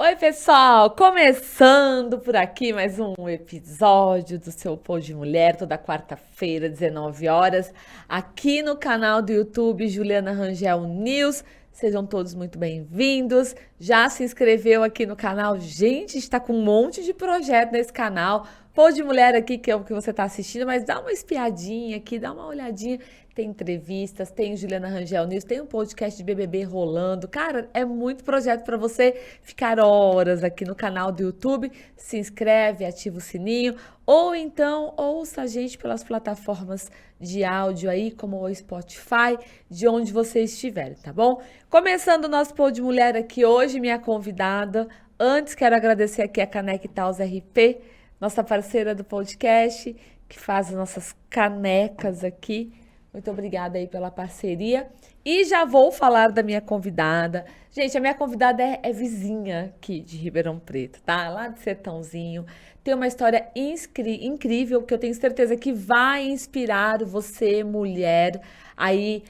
Oi, pessoal! Começando por aqui mais um episódio do seu Pô de Mulher, toda quarta-feira, 19 horas, aqui no canal do YouTube Juliana Rangel News. Sejam todos muito bem-vindos. Já se inscreveu aqui no canal? Gente, está com um monte de projeto nesse canal. Pô de Mulher aqui, que é o que você está assistindo, mas dá uma espiadinha aqui, dá uma olhadinha. Tem entrevistas, tem Juliana Rangel News, tem um podcast de BBB rolando. Cara, é muito projeto para você ficar horas aqui no canal do YouTube. Se inscreve, ativa o sininho, ou então ouça a gente pelas plataformas de áudio aí, como o Spotify, de onde você estiver, tá bom? Começando o nosso Pô de Mulher aqui hoje, minha convidada. Antes, quero agradecer aqui a Caneca Taus RP, nossa parceira do podcast, que faz as nossas canecas aqui. Muito obrigada aí pela parceria. E já vou falar da minha convidada. Gente, a minha convidada é vizinha aqui de Ribeirão Preto, tá? Lá de Sertãozinho. Tem uma história incrível que eu tenho certeza que vai inspirar você, mulher, aí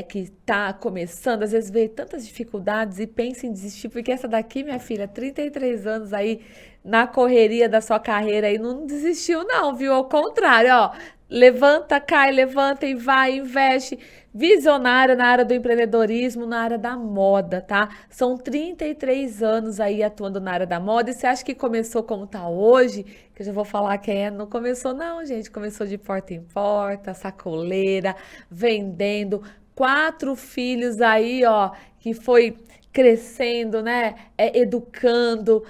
que tá começando, às vezes vê tantas dificuldades e pensa em desistir, porque essa daqui, minha filha, 33 anos aí na correria da sua carreira aí, não desistiu não, viu? Ao contrário, ó, levanta, cai, levanta e vai, investe. Visionária na área do empreendedorismo, na área da moda, tá? São 33 anos aí atuando na área da moda. E você acha que começou como tá hoje? Que eu já vou falar quem é. Não começou não, gente. Começou de porta em porta, sacoleira, vendendo. 4 filhos aí, ó, que foi crescendo, né? Educando,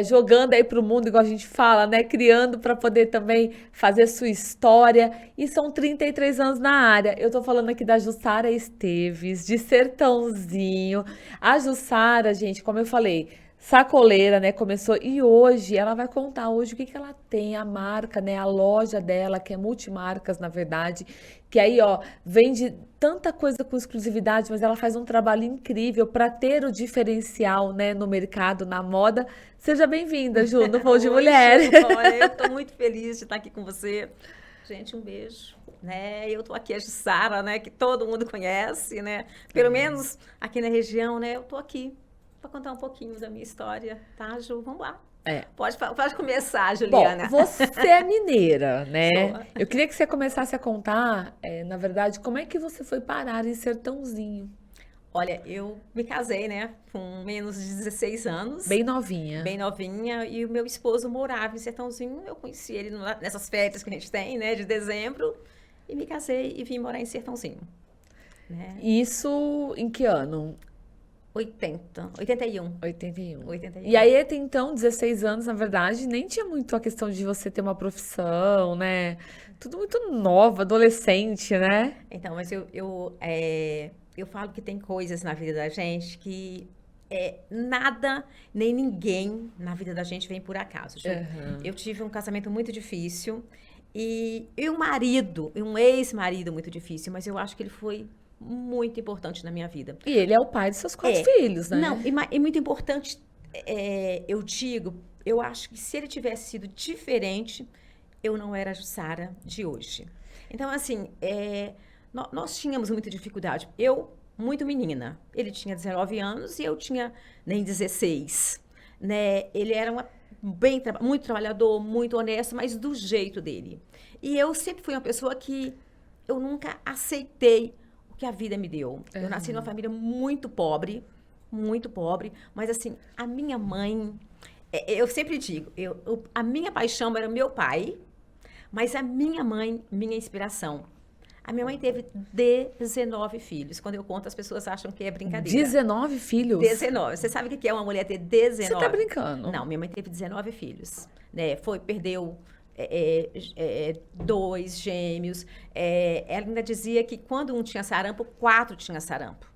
jogando aí para o mundo, igual a gente fala, né? Criando para poder também fazer sua história. E são 33 anos na área. Eu tô falando aqui da Jussara Esteves, de Sertãozinho. A Jussara, gente, como eu falei, sacoleira, né? Começou e hoje ela vai contar hoje o que que ela tem, a marca, né? A loja dela, que é multimarcas, na verdade, que aí, ó, vende tanta coisa com exclusividade, mas ela faz um trabalho incrível para ter o diferencial, né, no mercado, na moda. Seja bem-vinda, Ju, no Voo de Oi, Mulher. Ju. Olha, eu estou muito feliz de estar aqui com você. Gente, um beijo. Né? Eu estou aqui, a Jussara, né, que todo mundo conhece, né? Pelo menos aqui na região, né? Eu estou aqui para contar um pouquinho da minha história, tá, Ju? Vamos lá. É. Pode começar, Bom, Juliana. você é mineira, Sou. né? Eu queria que você começasse a contar, na verdade, como é que você foi parar em Sertãozinho, Olha, eu me casei, né, com menos de 16 anos, bem novinha. bem novinha, e o meu esposo morava em Sertãozinho. Eu conheci ele nessas férias que a gente tem, né, de dezembro, e me casei e vim morar em Sertãozinho, né? Isso em que ano? 81. 81. E 81. aí, até então, 16 anos, na verdade, nem tinha muito a questão de você ter uma profissão, né? Tudo muito nova, adolescente, né? Então, mas eu falo que tem coisas na vida da gente que nada, nem ninguém na vida da gente vem por acaso, Ju. Aham. Eu tive um casamento muito difícil e um marido, um ex-marido muito difícil, mas eu acho que ele foi muito importante na minha vida. E ele é o pai dos seus 4 filhos, Não, né? e muito importante, eu digo, eu acho que se ele tivesse sido diferente, eu não era a Jussara de hoje. Então, assim, nós tínhamos muita dificuldade. Eu, muito menina, ele tinha 19 anos e eu tinha nem 16, né? Ele era muito trabalhador, muito honesto, mas do jeito dele. E eu sempre fui uma pessoa que eu nunca aceitei o que a vida me deu. Eu nasci numa família muito pobre, mas assim, a minha mãe, eu sempre digo, a minha paixão era meu pai, mas a minha mãe, minha inspiração. A minha mãe teve 19 filhos. Quando eu conto, as pessoas acham que é brincadeira. 19 filhos? 19. Você sabe o que é uma mulher ter Você tá 19? brincando? Não, minha mãe teve 19 filhos. Né? Perdeu 2 gêmeos. Ela ainda dizia que quando um tinha sarampo, 4 tinha sarampo.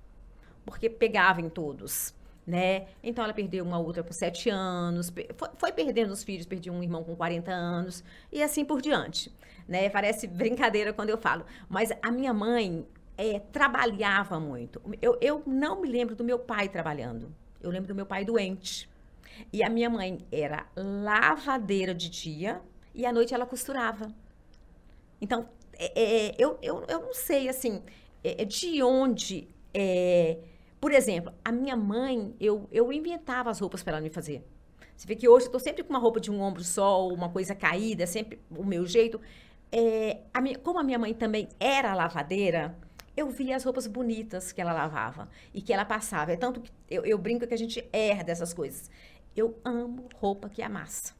Porque pegava em todos. Né? Então ela perdeu uma outra com 7 anos, foi perdendo os filhos, perdi um irmão com 40 anos e assim por diante. Né? Parece brincadeira quando eu falo, mas a minha mãe trabalhava muito. Eu não me lembro do meu pai trabalhando, eu lembro do meu pai doente. E a minha mãe era lavadeira de dia e à noite ela costurava. Então, eu não sei, assim, de onde Por exemplo, a minha mãe, eu inventava as roupas para ela me fazer. Você vê que hoje eu tô sempre com uma roupa de um ombro só, ou uma coisa caída, sempre o meu jeito. Como a minha mãe também era lavadeira, eu via as roupas bonitas que ela lavava e que ela passava. É tanto que eu brinco que a gente herda essas coisas. Eu amo roupa que amassa.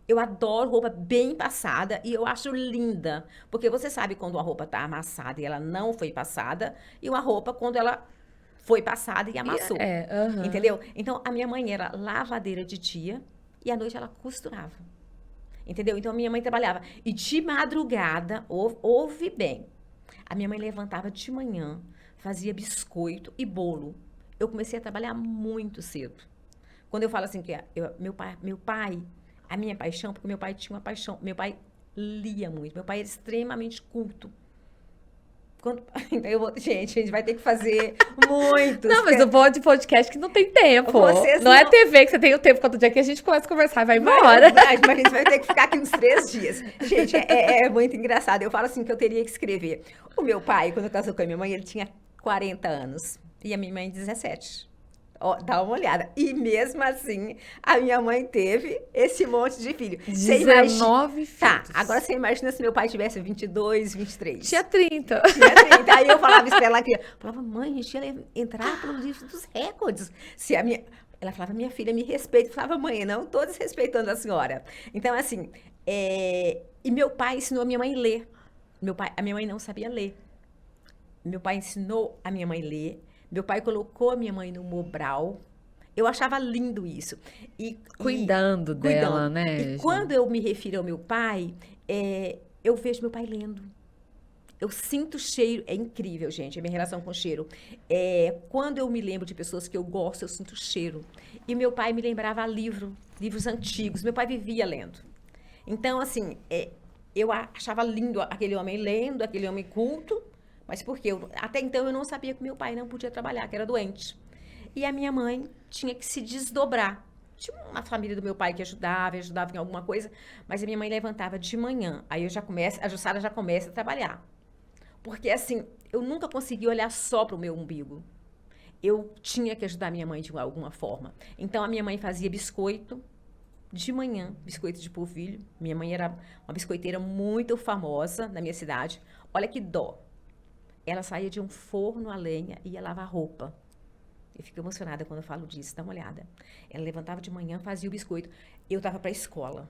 Eu adoro roupa bem passada e eu acho linda. Porque você sabe quando uma roupa tá amassada e ela não foi passada, e uma roupa quando ela foi passada e amassou. Aham. Entendeu? Então, a minha mãe era lavadeira de dia e à noite ela costurava. Entendeu? Então, a minha mãe trabalhava. E de madrugada, ouve bem, a minha mãe levantava de manhã, fazia biscoito e bolo. Eu comecei a trabalhar muito cedo. Quando eu falo assim, que meu pai, a minha paixão, porque meu pai tinha uma paixão, meu pai lia muito, meu pai era extremamente culto. Então gente, a gente vai ter que fazer muitos. Não, mas o bom de podcast que não tem tempo. Vocês Não é não- TV que você tem o tempo. Quando o dia que a gente começa a conversar e vai embora. Mas a gente vai ter que ficar aqui uns 3 dias. Gente, é muito engraçado. Eu falo assim que eu teria que escrever. O meu pai, quando casou com a minha mãe, ele tinha 40 anos. E a minha mãe, 17. Ó, dá uma olhada. E mesmo assim, a minha mãe teve esse monte de filho. Você 19 Tá, filhos. agora você imagina se meu pai tivesse 22, 23. Tinha 30. Tinha 30. Aí eu falava isso pra ela aqui. Falava, mãe, a gente ia entrar pelo livro dos recordes. Se a minha... Ela falava, minha filha, me respeita. Eu falava, mãe, não tô desrespeitando a senhora. Então, assim, e meu pai ensinou a minha mãe a ler. A minha mãe não sabia ler. Meu pai ensinou a minha mãe a ler. Meu pai colocou a minha mãe no Mobral. Eu achava lindo isso. Cuidando dela, né, E Ju? quando eu me refiro ao meu pai, eu vejo meu pai lendo. Eu sinto cheiro, é incrível, gente, a minha relação com cheiro. Quando eu me lembro de pessoas que eu gosto, eu sinto cheiro. E meu pai me lembrava livros antigos. Meu pai vivia lendo. Então, assim, eu achava lindo aquele homem lendo, aquele homem culto, mas por quê? Até então eu não sabia que meu pai não podia trabalhar, que era doente. E a minha mãe tinha que se desdobrar. Tinha uma família do meu pai que ajudava em alguma coisa, mas a minha mãe levantava de manhã. Aí a Jussara já começa a trabalhar. Porque, assim, eu nunca consegui olhar só para o meu umbigo. Eu tinha que ajudar minha mãe de alguma forma. Então, a minha mãe fazia biscoito de manhã, biscoito de polvilho. Minha mãe era uma biscoiteira muito famosa na minha cidade. Olha que dó. Ela saía de um forno a lenha e ia lavar roupa. Eu fico emocionada quando eu falo disso, dá uma olhada. Ela levantava de manhã, fazia o biscoito. Eu estava para a escola.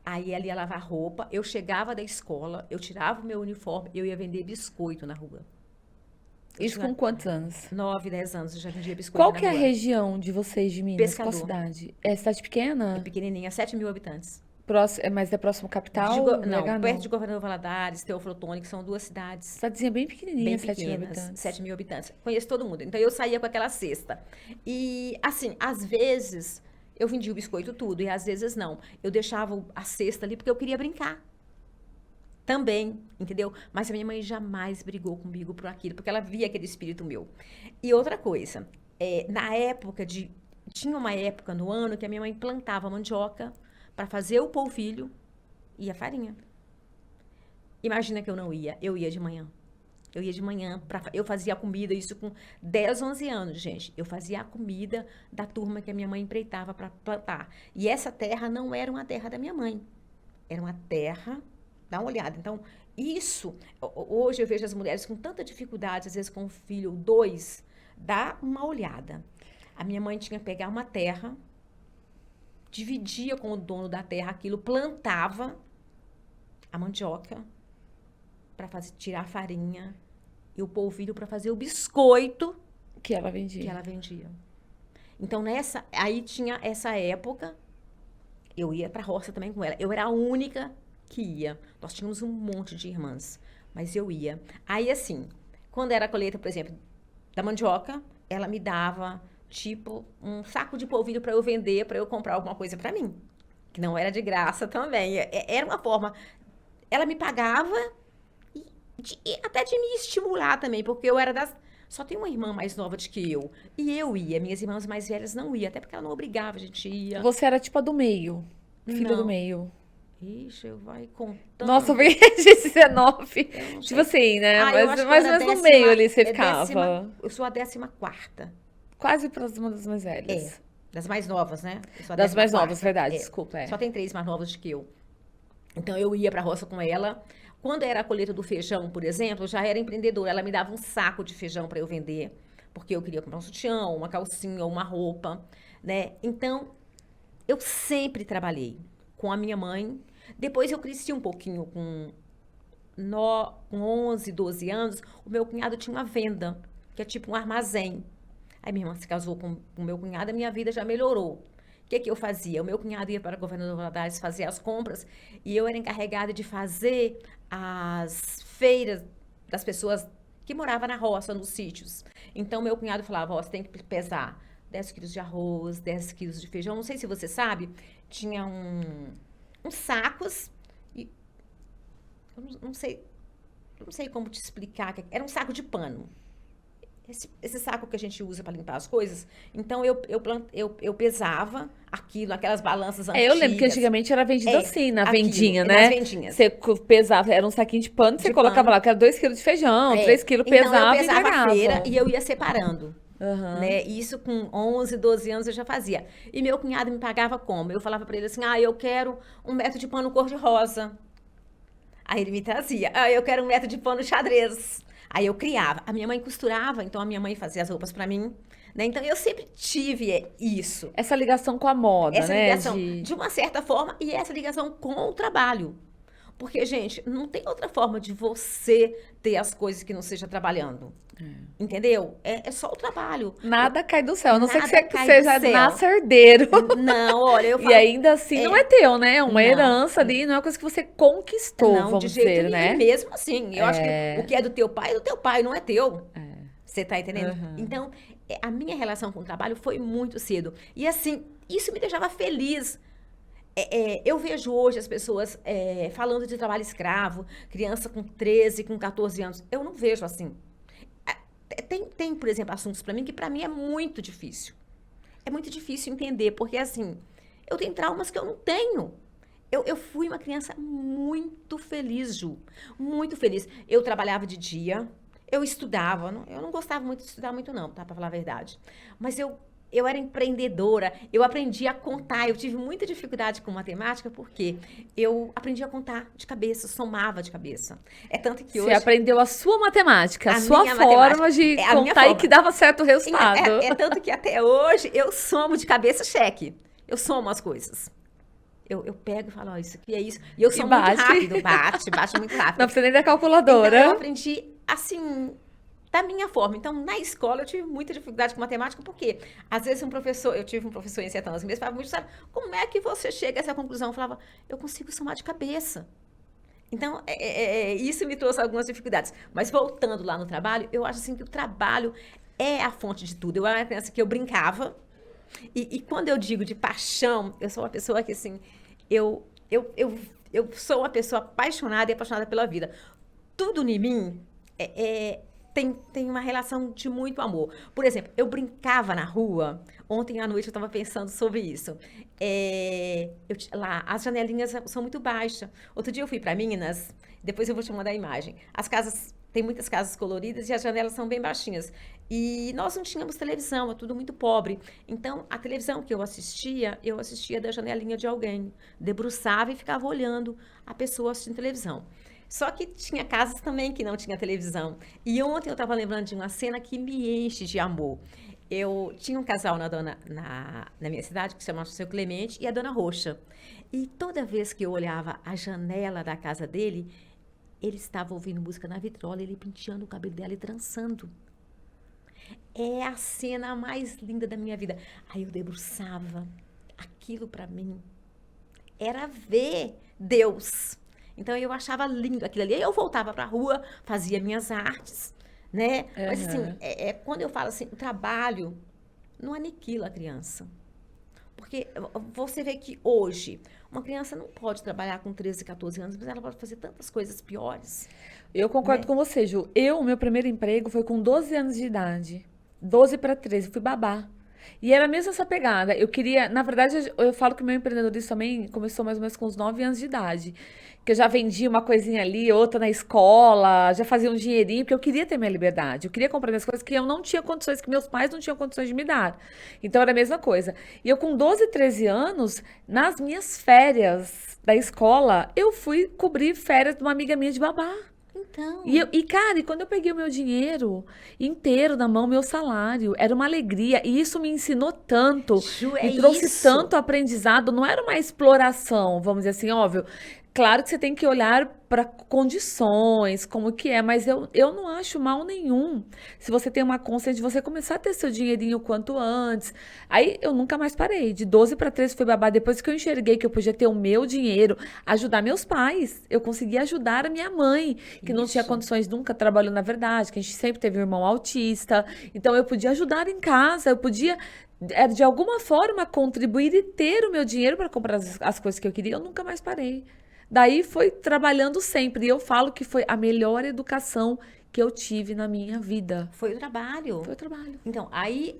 Aí ela ia lavar roupa, eu chegava da escola, eu tirava o meu uniforme, eu ia vender biscoito na rua. Isso com quantos anos? 9, 10 anos eu já vendia biscoito Qual na que é a rua. região de vocês de Minas? Qual Pescador. cidade? É cidade pequena? Pequenininha, 7 mil habitantes. Mas é próximo à capital? Não, BH perto de Governador Valadares, Teófilo Otoni, que são 2 cidades Cidadezinha bem pequenininha, bem 7 mil pequenas, habitantes. 7 mil habitantes. Conheço todo mundo. Então, eu saía com aquela cesta. E, assim, às vezes, eu vendia o biscoito tudo, e às vezes não. Eu deixava a cesta ali porque eu queria brincar. Também, entendeu? Mas a minha mãe jamais brigou comigo por aquilo, porque ela via aquele espírito meu. E outra coisa, tinha uma época no ano que a minha mãe plantava mandioca para fazer o polvilho e a farinha. Imagina que eu não ia, eu ia de manhã. Eu ia de manhã, eu fazia a comida, isso com 10, 11 anos, gente. Eu fazia a comida da turma que a minha mãe empreitava para plantar. E essa terra não era uma terra da minha mãe. Era uma terra, dá uma olhada. Então, hoje eu vejo as mulheres com tanta dificuldade, às vezes com um filho ou 2, dá uma olhada. A minha mãe tinha que pegar uma terra, dividia com o dono da terra aquilo, plantava a mandioca, para tirar a farinha e o polvilho para fazer o biscoito Que ela vendia. que ela vendia. Então, aí tinha essa época, eu ia para a roça também com ela. Eu era a única que ia. Nós tínhamos um monte de irmãs, mas eu ia. Aí, assim, quando era a colheita, por exemplo, da mandioca, ela me dava, tipo, um saco de polvilho para eu vender, para eu comprar alguma coisa para mim. Que não era de graça também. Era uma forma... Ela me pagava... até de me estimular também, porque eu era só tem uma irmã mais nova do que eu. E eu ia, minhas irmãs mais velhas não iam, até porque ela não obrigava, a gente ia. Você era tipo a do meio, filha do Não. meio. Ixi, eu vai Nossa, eu contando. vi de 19. Eu não Tipo sei. assim, né? Ah, eu Mas acho que eu mais ou era menos no meio ali você décima, ficava. eu sou a 14ª. Quase próxima das mais É, velhas. das mais novas, né? Eu sou a Das décima mais novas, quarta. verdade, É. desculpa, Só é. tem 3 mais novas do que eu. Então eu ia pra roça com ela. Quando era a colheita do feijão, por exemplo, eu já era empreendedora. Ela me dava um saco de feijão para eu vender, porque eu queria comprar um sutiã, uma calcinha, uma roupa, né? Então, eu sempre trabalhei com a minha mãe. Depois eu cresci um pouquinho com 11, 12 anos. O meu cunhado tinha uma venda, que é tipo um armazém. Aí minha irmã se casou com o meu cunhado, a minha vida já melhorou. O que que eu fazia? O meu cunhado ia para a Governador Valadares fazer as compras e eu era encarregada de fazer as feiras das pessoas que moravam na roça, nos sítios. Então, meu cunhado falava, ó, você tem que pesar 10 quilos de arroz, 10 quilos de feijão. Não sei se você sabe, tinha uns sacos, e eu não sei como te explicar, era um saco de pano. Esse saco que a gente usa para limpar as coisas. Então, eu pesava aquilo, aquelas balanças É, eu lembro que antigas. antigamente era vendido É, assim, na aquilo, vendinha, nas né? vendinhas Você pesava, era um saquinho de pano, você de colocava pano. lá, que era 2 quilos de feijão, É. 3 quilos, Então, eu pesava e pesava a feira entregava. e eu ia separando. Aham. Né? E isso com 11, 12 anos eu já fazia. E meu cunhado me pagava como? Eu falava para ele assim, eu quero um metro de pano cor-de-rosa. Aí ele me trazia. Eu quero um metro de pano xadrez. Aí eu criava. A minha mãe costurava, então a minha mãe fazia as roupas para mim. Né? Então eu sempre tive isso. Essa ligação com a moda, Essa né? ligação, de uma certa forma, e essa ligação com o trabalho. Porque, gente, não tem outra forma de você ter as coisas que não seja trabalhando. Entendeu? É só o trabalho. Nada cai do céu, a não ser que Nada você cai do seja céu. nasce herdeiro. Não, olha, eu E falo. ainda assim não é teu, né? É uma Não, herança ali, não é uma coisa que você conquistou, não, de vamos jeito dizer, nenhum. E né? mesmo assim, eu acho que o que é do teu pai, não é teu. Você tá entendendo? Aham. Então, a minha relação com o trabalho foi muito cedo. E assim, isso me deixava feliz. Eu vejo hoje as pessoas falando de trabalho escravo, criança com 13, com 14 anos. Eu não vejo assim. Tem, por exemplo, assuntos para mim que para mim é muito difícil. É muito difícil entender, porque assim, eu tenho traumas que eu não tenho. Eu fui uma criança muito feliz, Ju. Muito feliz. Eu trabalhava de dia, eu estudava. Eu não gostava muito de estudar muito, não, tá? Pra falar a verdade. Mas eu era empreendedora, eu aprendi a contar. Eu tive muita dificuldade com matemática, porque eu aprendi a contar de cabeça, somava de cabeça. É tanto que Você hoje. aprendeu a sua matemática, a A sua minha forma matemática de é a minha contar e forma. que dava certo o resultado. É tanto que até hoje eu somo de cabeça cheque. Eu somo as coisas. Eu pego e falo, isso aqui é isso. E eu E sou muito bate. rápido, bate muito rápido. Não precisa nem da Então, calculadora. eu aprendi, assim, da minha forma. Então, na escola, eu tive muita dificuldade com matemática, porque às vezes eu tive um professor em 7 anos, mesmo falava muito, sabe, como é que você chega a essa conclusão? Eu falava, eu consigo somar de cabeça. Então, isso me trouxe algumas dificuldades. Mas voltando lá no trabalho, eu acho assim que o trabalho é a fonte de tudo. Eu era uma criança que eu brincava, e quando eu digo de paixão, eu sou uma pessoa que, assim, eu, eu, eu, eu sou uma pessoa apaixonada e apaixonada pela vida. Tudo em mim tem uma relação de muito amor. Por exemplo, eu brincava na rua. Ontem à noite eu estava pensando sobre isso. Lá, as janelinhas são muito baixas. Outro dia eu fui para Minas, depois eu vou te mandar a imagem. As casas, tem muitas casas coloridas e as janelas são bem baixinhas. E nós não tínhamos televisão, é tudo muito pobre. Então, a televisão que eu assistia da janelinha de alguém. Debruçava e ficava olhando a pessoa assistindo televisão. Só que tinha casas também que não tinha televisão. E ontem eu estava lembrando de uma cena que me enche de amor. Eu tinha um casal na minha cidade que se chamava Seu Clemente e a Dona Roxa. E toda vez que eu olhava a janela da casa dele, ele estava ouvindo música na vitrola, ele penteando o cabelo dela e trançando. É a cena mais linda da minha vida. Aí eu debruçava. Aquilo para mim era ver Deus. Então eu achava lindo aquilo ali. Aí eu voltava para a rua, fazia minhas artes, né? Mas assim, quando eu falo assim, o trabalho não aniquila a criança. Porque você vê que hoje, uma criança não pode trabalhar com 13, 14 anos, mas ela pode fazer tantas coisas piores. Eu concordo Né? com você, Ju. Meu primeiro emprego foi com 12 anos de idade. 12 para 13, fui babá. E era mesmo essa pegada. Eu queria, na verdade, eu falo que o meu empreendedorismo também começou mais ou menos com uns 9 anos de idade. Que eu já vendia uma coisinha ali, outra na escola, já fazia um dinheirinho, porque eu queria ter minha liberdade. Eu queria comprar minhas coisas que eu não tinha condições, que meus pais não tinham condições de me dar. Então era a mesma coisa. E eu, com 12, 13 anos, nas minhas férias da escola, eu fui cobrir férias de uma amiga minha de babá. Então, Cara, e quando eu peguei o meu dinheiro inteiro na mão, meu salário, era uma alegria. E isso me ensinou tanto, Ju, é me trouxe isso. tanto aprendizado. Não era uma exploração, vamos dizer assim, óbvio. Claro que você tem que olhar para condições, como que é, mas eu não acho mal nenhum se você tem uma consciência de você começar a ter seu dinheirinho o quanto antes. Aí eu nunca mais parei. De 12 para 13 foi babá. Depois que eu enxerguei que eu podia ter o meu dinheiro, ajudar meus pais. Eu consegui ajudar a minha mãe, que não tinha Isso. condições, nunca trabalhou na verdade, que a gente sempre teve um irmão autista. Então eu podia ajudar em casa, eu podia de alguma forma contribuir e ter o meu dinheiro para comprar as coisas que eu queria. Eu nunca mais parei. Daí foi trabalhando sempre. E eu falo que foi a melhor educação que eu tive na minha vida. Foi o trabalho. Foi o trabalho. Então, aí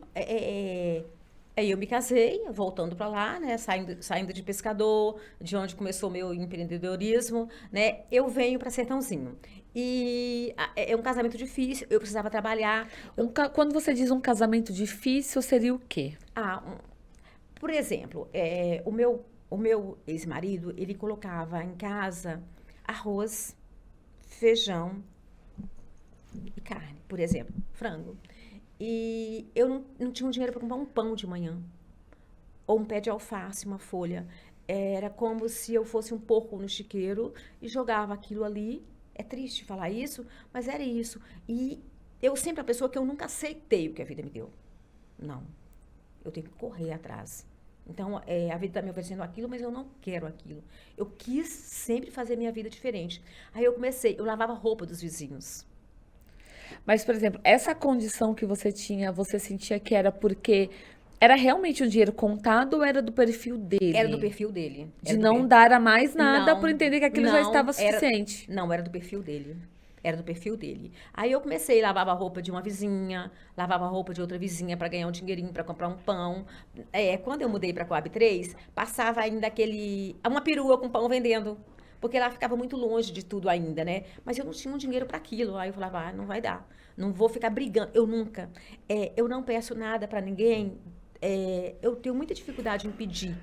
eu me casei, voltando para lá, né? Saindo de pescador, de onde começou o meu empreendedorismo, né? Eu venho para Sertãozinho. E é um casamento difícil, eu precisava trabalhar. Quando você diz um casamento difícil, seria o quê? Ah, por exemplo, o meu ex-marido, ele colocava em casa arroz, feijão e carne, por exemplo, frango. E eu não tinha um dinheiro para comprar um pão de manhã, ou um pé de alface, uma folha. Era como se eu fosse um porco no chiqueiro e jogava aquilo ali. É triste falar isso, mas era isso. E eu sempre a pessoa que eu nunca aceitei o que a vida me deu. Não, eu tenho que correr atrás. Então, a vida está me oferecendo aquilo, mas eu não quero aquilo. Eu quis sempre fazer minha vida diferente. Aí eu lavava roupa dos vizinhos. Mas, por exemplo, essa condição que você tinha, você sentia que era porque era realmente o dinheiro contado ou era do perfil Era do dele? perfil dele. De não dar a mais nada por Não, entender que aquilo já não, estava suficiente. não, era do perfil dele. Era do perfil dele. Aí eu comecei, lavava a roupa de uma vizinha, lavava a roupa de outra vizinha para ganhar um dinheirinho para comprar um pão. Quando eu mudei para Coab 3, passava ainda uma perua com pão vendendo, porque lá ficava muito longe de tudo ainda, né? Mas eu não tinha um dinheiro para aquilo. Aí eu falava, não vai dar. Não vou ficar brigando. Eu não peço nada para ninguém. Eu tenho muita dificuldade em pedir.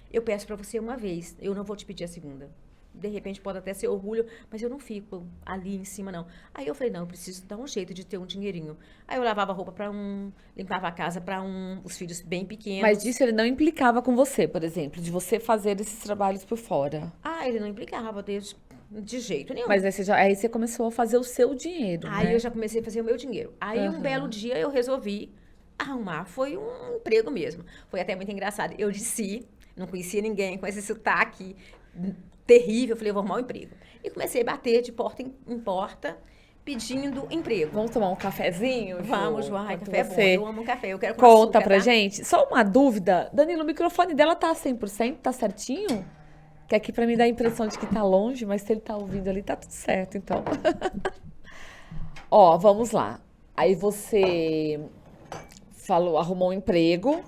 Eu peço para você uma vez, eu não vou te pedir a segunda. De repente pode até ser orgulho, mas eu não fico ali em cima, não. Aí eu falei, não, eu preciso dar um jeito de ter um dinheirinho. Aí eu lavava roupa para um, limpava a casa para um, os filhos bem pequenos. Mas disso ele não implicava com você, por exemplo, de você fazer esses trabalhos por fora. Ele não implicava de jeito nenhum. Mas aí você começou a fazer o seu dinheiro, Aí né? eu já comecei a fazer o meu dinheiro. Aí um belo dia eu resolvi arrumar, foi um emprego mesmo. Foi até muito engraçado. Eu desci, não conhecia ninguém com esse sotaque terrível. Eu falei, eu vou arrumar um emprego. E comecei a bater de porta em porta, pedindo emprego. Vamos tomar um cafezinho, Ju? Vamos, Ju. Ai, Enquanto café é bom. você Eu amo café. Eu quero com conta açúcar, pra tá? gente. Só uma dúvida. Danilo, o microfone dela tá 100%? Tá certinho? Que aqui pra mim dá a impressão de que tá longe, mas se ele tá ouvindo ali, tá tudo certo, então. Ó, vamos lá. Aí você falou, arrumou um emprego.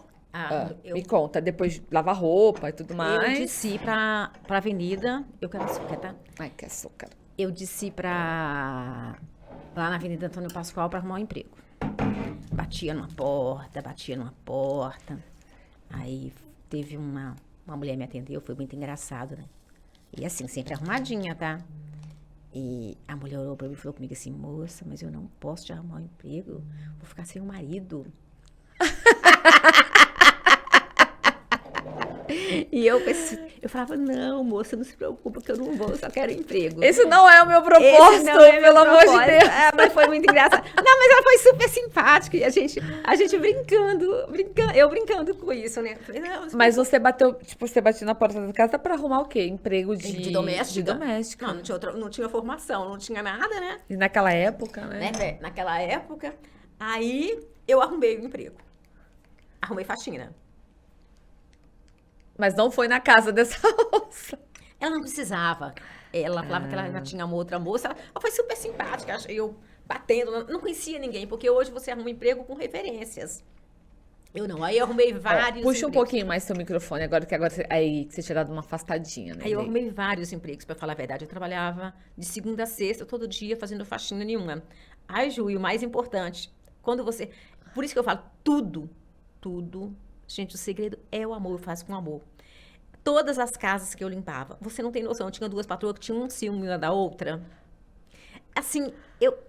Me conta, depois de lavar roupa e tudo Eu mais. desci pra avenida. Eu quero açúcar, tá? Ai, que açúcar. Eu desci lá na Avenida Antônio Pascoal para arrumar um emprego. Batia numa porta. Aí teve uma mulher me atendeu, foi muito engraçado, né? E assim, sempre arrumadinha, tá? E a mulher olhou pra mim e falou comigo assim, moça, mas eu não posso te arrumar um emprego, vou ficar sem o marido. E eu falava, não, moça, não se preocupa que eu não vou, eu só quero emprego. Esse não é o meu propósito, Esse não é meu pelo amor de propósito. Deus. Mas foi muito engraçado. Não, mas ela foi super simpática e a gente brincando, eu brincando com isso, né? Falei, não, Mas você bateu na porta da casa pra arrumar o quê? Emprego de doméstica? De doméstica. Não, não tinha formação, não tinha nada, né? E naquela época, né? Naquela época, aí eu arrumei o emprego. Arrumei faxina. Mas não foi na casa dessa moça. Ela não precisava. Ela falava que ela já tinha uma outra moça. Ela foi super simpática. Eu batendo, não conhecia ninguém, porque hoje você arruma um emprego com referências. Eu não. Aí eu arrumei Ó, vários puxa um empregos. pouquinho mais seu microfone agora, que agora aí que você tinha dado uma afastadinha, né? Aí eu arrumei vários empregos, para falar a verdade. Eu trabalhava de segunda a sexta, todo dia, fazendo faxina nenhuma. Ai, Ju, e o mais importante, quando você... Por isso que eu falo, tudo. Gente, o segredo é o amor, eu faço com amor. Todas as casas que eu limpava, você não tem noção, eu tinha duas patroas que tinham um ciúme uma da outra. Assim,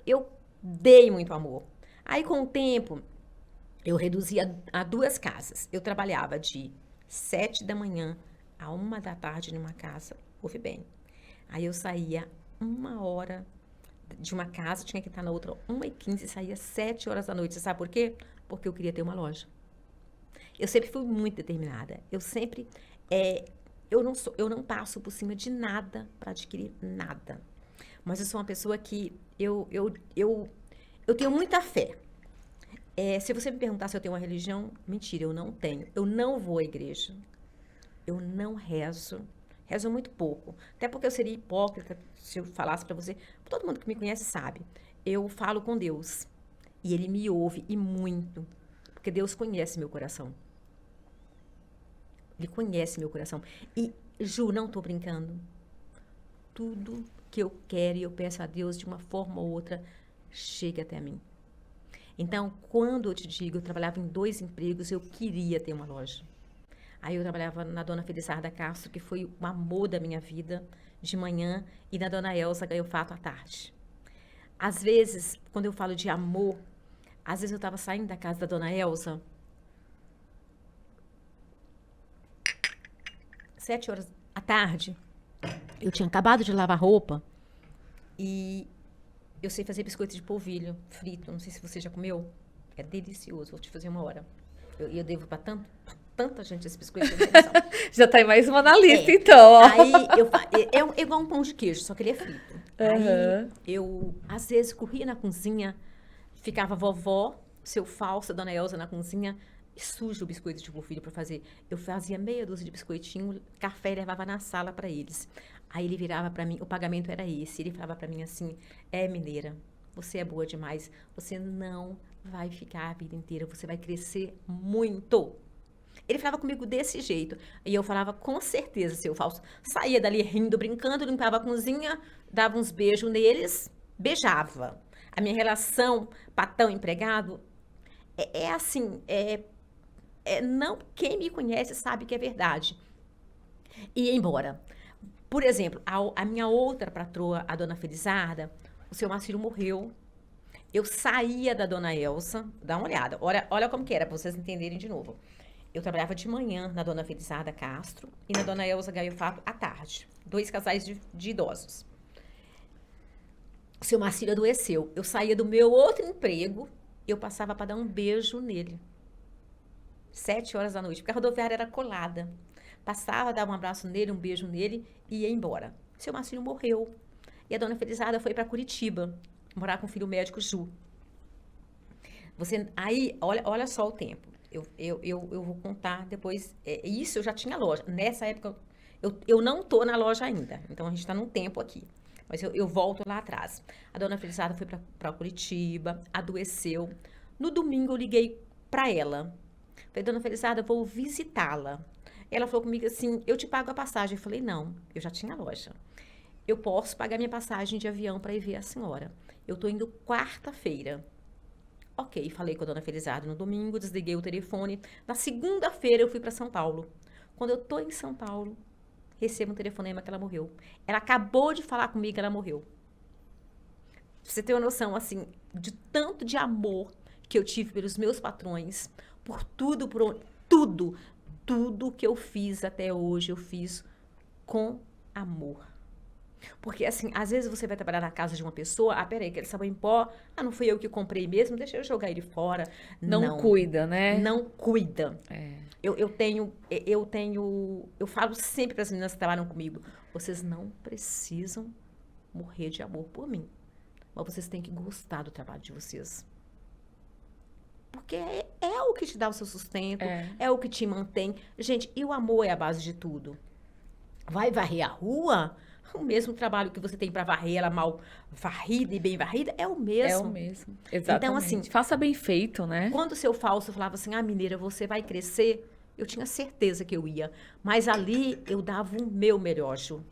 eu dei muito amor. Aí, com o tempo, eu reduzi a duas casas. Eu trabalhava de 7 da manhã a 1 da tarde numa casa, ouve bem. Aí eu saía 1 hora de uma casa, tinha que estar na outra 1h15 e saía 7 horas da noite. Você sabe por quê? Porque eu queria ter uma loja. Eu sempre fui muito determinada. Eu sempre, eu não passo por cima de nada para adquirir nada. Mas eu sou uma pessoa que eu tenho muita fé. Se você me perguntar se eu tenho uma religião, mentira, eu não tenho. Eu não vou à igreja. Eu não rezo. Rezo muito pouco. Até porque eu seria hipócrita se eu falasse para você. Todo mundo que me conhece sabe. Eu falo com Deus. E Ele me ouve, e muito. Porque Deus conhece meu coração. Ele conhece meu coração. E, Ju, não tô brincando. Tudo que eu quero e eu peço a Deus de uma forma ou outra, chega até mim. Então, quando eu te digo, eu trabalhava em 2 empregos, eu queria ter uma loja. Aí eu trabalhava na Dona Felizarda Castro, que foi o amor da minha vida, de manhã, e na Dona Elza Gaiofato à tarde. Às vezes, quando eu falo de amor, às vezes eu estava saindo da casa da Dona Elza, 7 horas da tarde, eu tinha acabado de lavar roupa, e eu sei fazer biscoito de polvilho frito, não sei se você já comeu, é delicioso, vou te fazer uma hora. Eu devo para tanta gente esse biscoito. Já tá aí mais uma na lista, então, ó. Aí, é igual um pão de queijo, só que ele é frito. Uhum. Aí, eu, às vezes, corria na cozinha, ficava a vovó, seu falso, a Dona Elza na cozinha, suja o biscoito de polvilho para fazer. Eu fazia meia dúzia de biscoitinho, café e levava na sala para eles. Aí ele virava para mim, o pagamento era esse, ele falava para mim assim, mineira, você é boa demais, você não vai ficar a vida inteira, você vai crescer muito. Ele falava comigo desse jeito. E eu falava, com certeza, seu falso. Saía dali rindo, brincando, limpava a cozinha, dava uns beijos neles, beijava. A minha relação patrão-empregado assim, não, quem me conhece sabe que é verdade. E ia embora. Por exemplo, a minha outra patroa, a Dona Felizarda, o seu Marcílio morreu. Eu saía da Dona Elsa, dá uma olhada, olha como que era, para vocês entenderem de novo. Eu trabalhava de manhã na Dona Felizarda Castro e na Dona Elza Gaiofato à tarde. 2 casais de idosos. O seu Marcílio adoeceu. Eu saía do meu outro emprego, eu passava para dar um beijo nele. 7 horas da noite, porque a rodoviária era colada. Passava, dava um abraço nele, um beijo nele e ia embora. O seu Marcílio morreu. E a Dona Felizarda foi para Curitiba, morar com o filho médico Ju. Aí, olha só o tempo. Eu vou contar depois. Isso eu já tinha loja. Nessa época, eu não tô na loja ainda. Então, a gente está num tempo aqui. Mas eu volto lá atrás. A Dona Felizarda foi para Curitiba, adoeceu. No domingo, eu liguei para ela. Falei, Dona Felizarda, eu vou visitá-la. Ela falou comigo assim, eu te pago a passagem. Eu falei, não, eu já tinha loja. Eu posso pagar minha passagem de avião para ir ver a senhora. Eu tô indo quarta-feira. Ok, falei com a Dona Felizarda no domingo, desliguei o telefone. Na segunda-feira eu fui para São Paulo. Quando eu tô em São Paulo, recebo um telefonema que ela morreu. Ela acabou de falar comigo que ela morreu. Pra você ter uma noção, assim, de tanto de amor que eu tive pelos meus patrões, por tudo que eu fiz até hoje, eu fiz com amor. Porque, assim, às vezes você vai trabalhar na casa de uma pessoa, peraí, aquele sabão em pó, não fui eu que comprei mesmo, deixa eu jogar ele fora. Não cuida, né? Não cuida. Eu falo sempre para as meninas que trabalham comigo, vocês não precisam morrer de amor por mim, mas vocês têm que gostar do trabalho de vocês. Porque é o que te dá o seu sustento, é o que te mantém. Gente, e o amor é a base de tudo. Vai varrer a rua? O mesmo trabalho que você tem para varrer ela mal varrida e bem varrida é o É o mesmo. mesmo. Então, Exatamente. assim, Faça bem feito, né? quando o seu falso falava assim, mineira, você vai crescer, eu tinha certeza que eu ia. Mas ali eu dava o meu melhor, Ju.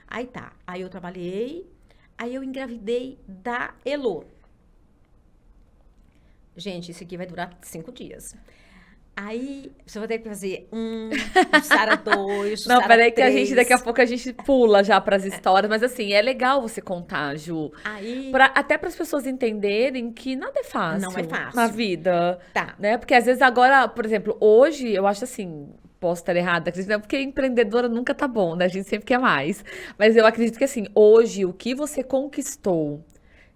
Aí tá. Aí eu trabalhei, aí eu engravidei da Elô. Gente, isso aqui vai durar 5 dias. Aí você vai ter que fazer Jussara 2, Não, Jussara peraí que daqui a 3. pouco a gente pula já para as histórias, mas assim, é legal você contar, Ju, Aí até para as pessoas entenderem que nada é não é fácil na fácil. vida, Tá. né? Porque às vezes agora, por exemplo, hoje eu acho assim, posso estar errada, acredito, né? Porque empreendedora nunca tá bom, né? A gente sempre quer mais. Mas eu acredito que assim, hoje o que você conquistou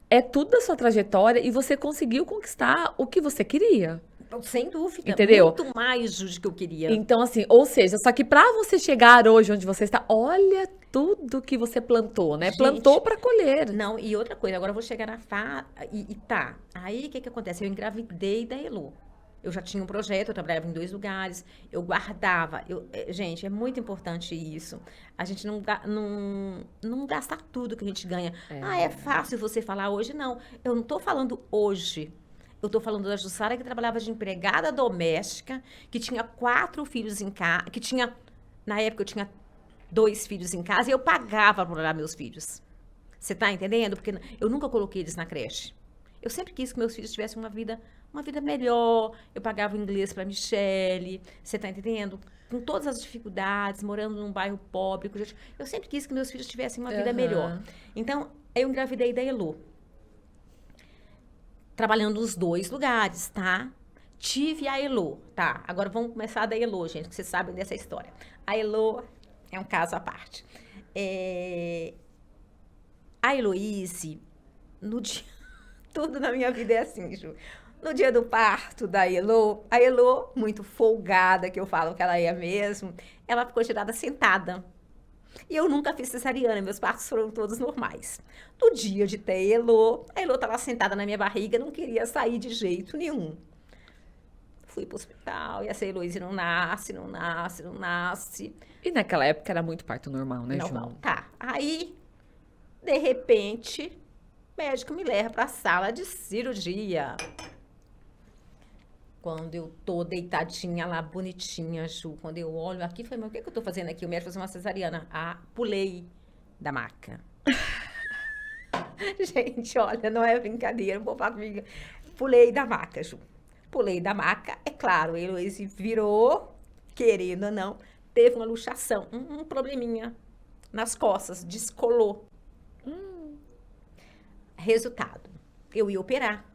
é tudo da sua trajetória e você conseguiu conquistar o que você queria. Sem dúvida. Entendeu? Muito mais do que eu queria. Então, assim, ou seja, só que para você chegar hoje onde você está, olha tudo que você plantou, né? Gente, Plantou para colher. não, e outra coisa, agora eu vou chegar na e tá. Aí o que que acontece? Eu engravidei da Elô. Eu já tinha um projeto, eu trabalhava em 2 lugares, eu guardava. Gente, é muito importante isso. A gente não gasta tudo que a gente ganha. É fácil você falar hoje? Não. Eu não tô falando hoje. Eu tô falando da Jussara que trabalhava de empregada doméstica, que tinha 4 filhos em casa, na época eu tinha 2 filhos em casa e eu pagava para olhar meus filhos. Você tá entendendo? Porque eu nunca coloquei eles na creche. Eu sempre quis que meus filhos tivessem uma vida melhor. Eu pagava o inglês para Michele. Você tá entendendo? Com todas as dificuldades, morando num bairro pobre. Eu sempre quis que meus filhos tivessem uma vida melhor. Então, eu engravidei da Elô. Trabalhando nos 2 lugares, tá? Tive a Elô, tá? Agora vamos começar da Elô, gente, que vocês sabem dessa história. A Elô é um caso à parte. A Heloíse, no dia... Tudo na minha vida é assim, Ju. No dia do parto da Elô, a Elô, muito folgada, que eu falo que ela é mesmo, ela ficou tirada sentada. E eu nunca fiz cesariana, meus partos foram todos normais. No dia de ter a Elô estava sentada na minha barriga, não queria sair de jeito nenhum. Fui pro hospital e essa Heloíse não nasce, não nasce, não nasce. E naquela época era muito parto normal, né, Ju? Não, tá. Aí, de repente, o médico me leva para a sala de cirurgia. Quando eu tô deitadinha lá, bonitinha, Ju, quando eu olho aqui, falei, mas o que eu tô fazendo aqui? O médico fazendo uma cesariana. Pulei da maca. Gente, olha, não é brincadeira, não vou falar comigo. Pulei da maca, Ju. Pulei da maca, é claro, a Heloíse virou, querendo ou não, teve uma luxação, um probleminha nas costas, descolou. Resultado, eu ia operar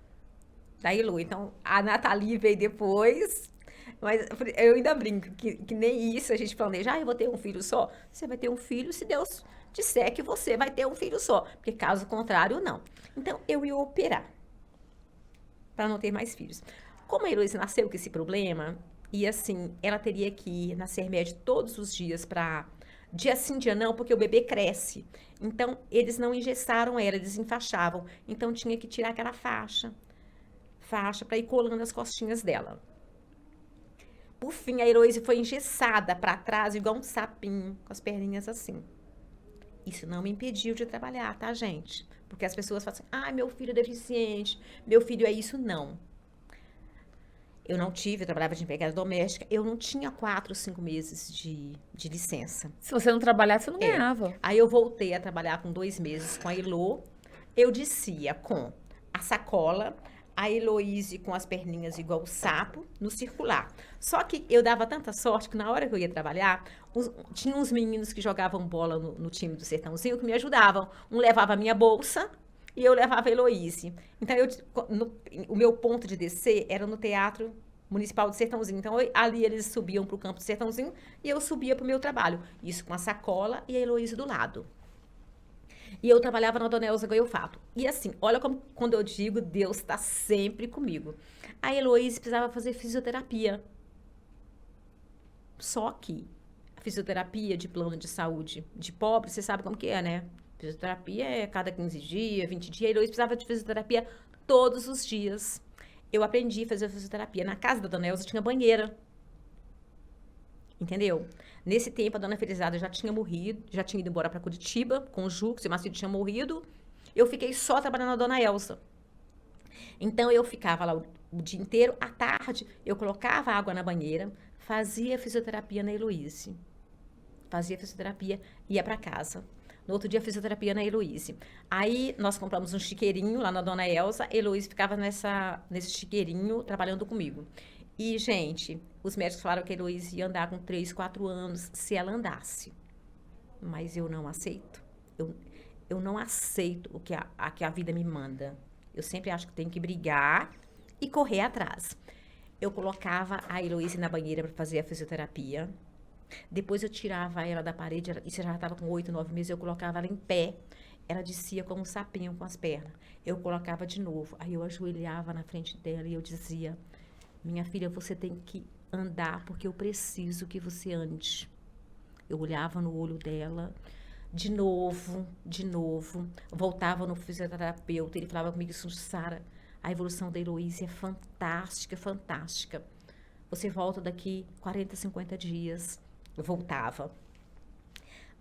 da Elô. Então, a Nathalie veio depois, mas eu ainda brinco que nem isso a gente planeja. Eu vou ter um filho só. Você vai ter um filho se Deus disser que você vai ter um filho só, porque caso contrário, não. Então, eu ia operar para não ter mais filhos. Como a Heloísa nasceu com esse problema, e assim, ela teria que ir na Sermed todos os dias para... Dia sim, dia não, porque o bebê cresce. Então, eles não engessaram ela, eles enfaixavam. Então, tinha que tirar aquela faixa para ir colando as costinhas dela. Por fim, a Heloísa foi engessada para trás, igual um sapinho, com as perninhas assim. Isso não me impediu de trabalhar, tá, gente? Porque as pessoas falam assim, meu filho é deficiente, meu filho é isso. Não. Eu não tive, eu trabalhava de empregada doméstica, eu não tinha 4, 5 meses de licença. Se você não trabalhasse, você não ganhava. Aí eu voltei a trabalhar com 2 meses com a Elô. Eu descia com a sacola, a Heloíse com as perninhas igual o sapo, no circular. Só que eu dava tanta sorte que na hora que eu ia trabalhar, tinha uns meninos que jogavam bola no time do Sertãozinho que me ajudavam. Um levava a minha bolsa e eu levava a Heloíse. Então, o meu ponto de descer era no Teatro Municipal do Sertãozinho. Então, ali eles subiam para o campo do Sertãozinho e eu subia para o meu trabalho. Isso com a sacola e a Heloíse do lado. E eu trabalhava na Dona Elza Goiofato. E assim, olha como quando eu digo, Deus está sempre comigo. A Heloíse precisava fazer fisioterapia. Só que a fisioterapia de plano de saúde de pobre, você sabe como que é, né? Fisioterapia é cada 15 dias, 20 dias. A Heloíse precisava de fisioterapia todos os dias. Eu aprendi a fazer fisioterapia. Na casa da Dona Elza tinha banheira. Entendeu? Nesse tempo, a dona Felizarda já tinha morrido, já tinha ido embora para Curitiba com o Jux, e o Marcelo tinha morrido. Eu fiquei só trabalhando na dona Elza. Então, eu ficava lá o dia inteiro. À tarde, eu colocava água na banheira, fazia fisioterapia na Heloíse. Fazia fisioterapia, ia para casa. No outro dia, fisioterapia na Heloíse. Aí, nós compramos um chiqueirinho lá na dona Elza. A Heloíse ficava nesse chiqueirinho trabalhando comigo. E, gente, os médicos falaram que a Heloíse ia andar com 3, 4 anos se ela andasse. Mas eu não aceito. Eu não aceito o que que a vida me manda. Eu sempre acho que tenho que brigar e correr atrás. Eu colocava a Heloíse na banheira para fazer a fisioterapia. Depois eu tirava ela da parede, e se ela já estava com 8, 9 meses, eu colocava ela em pé. Ela descia como um sapinho com as pernas. Eu colocava de novo. Aí eu ajoelhava na frente dela e eu dizia: minha filha, você tem que andar porque eu preciso que você ande. Eu olhava no olho dela, de novo. Voltava no fisioterapeuta, ele falava comigo: Sara, a evolução da Heloíse é fantástica, fantástica. Você volta daqui 40, 50 dias. Eu voltava.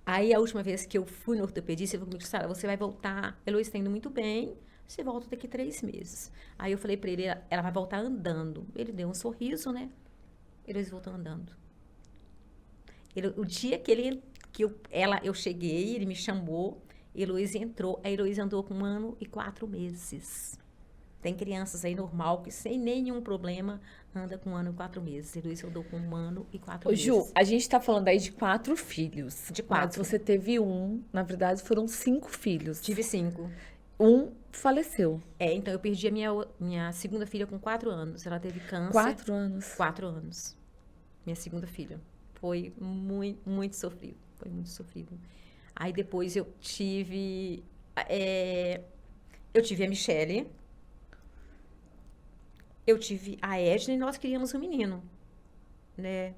Aí, a última vez que eu fui no ortopedista, ele falou comigo: Sara, você vai voltar, a Heloíse está indo muito bem, você volta daqui 3 meses. Aí eu falei para ele: ela vai voltar andando. Ele deu um sorriso, né? Heloíse voltou andando. O dia que eu cheguei, ele me chamou, Heloíse entrou. A Heloíse andou com 1 ano e 4 meses. Tem crianças aí normal que sem nenhum problema anda com 1 ano e 4 meses. Heloíse andou com 1 ano e 4 meses. Ju, a gente tá falando aí de 4 filhos. De 4. Mas você teve na verdade foram 5 filhos. Tive 5. Um faleceu. Então eu perdi a minha segunda filha com 4 anos. Ela teve câncer. 4 anos? 4 anos. Minha segunda filha. Foi muito, muito sofrido. Foi muito sofrido. Aí depois eu tive a Michele. Eu tive a Edna e nós queríamos um menino, né?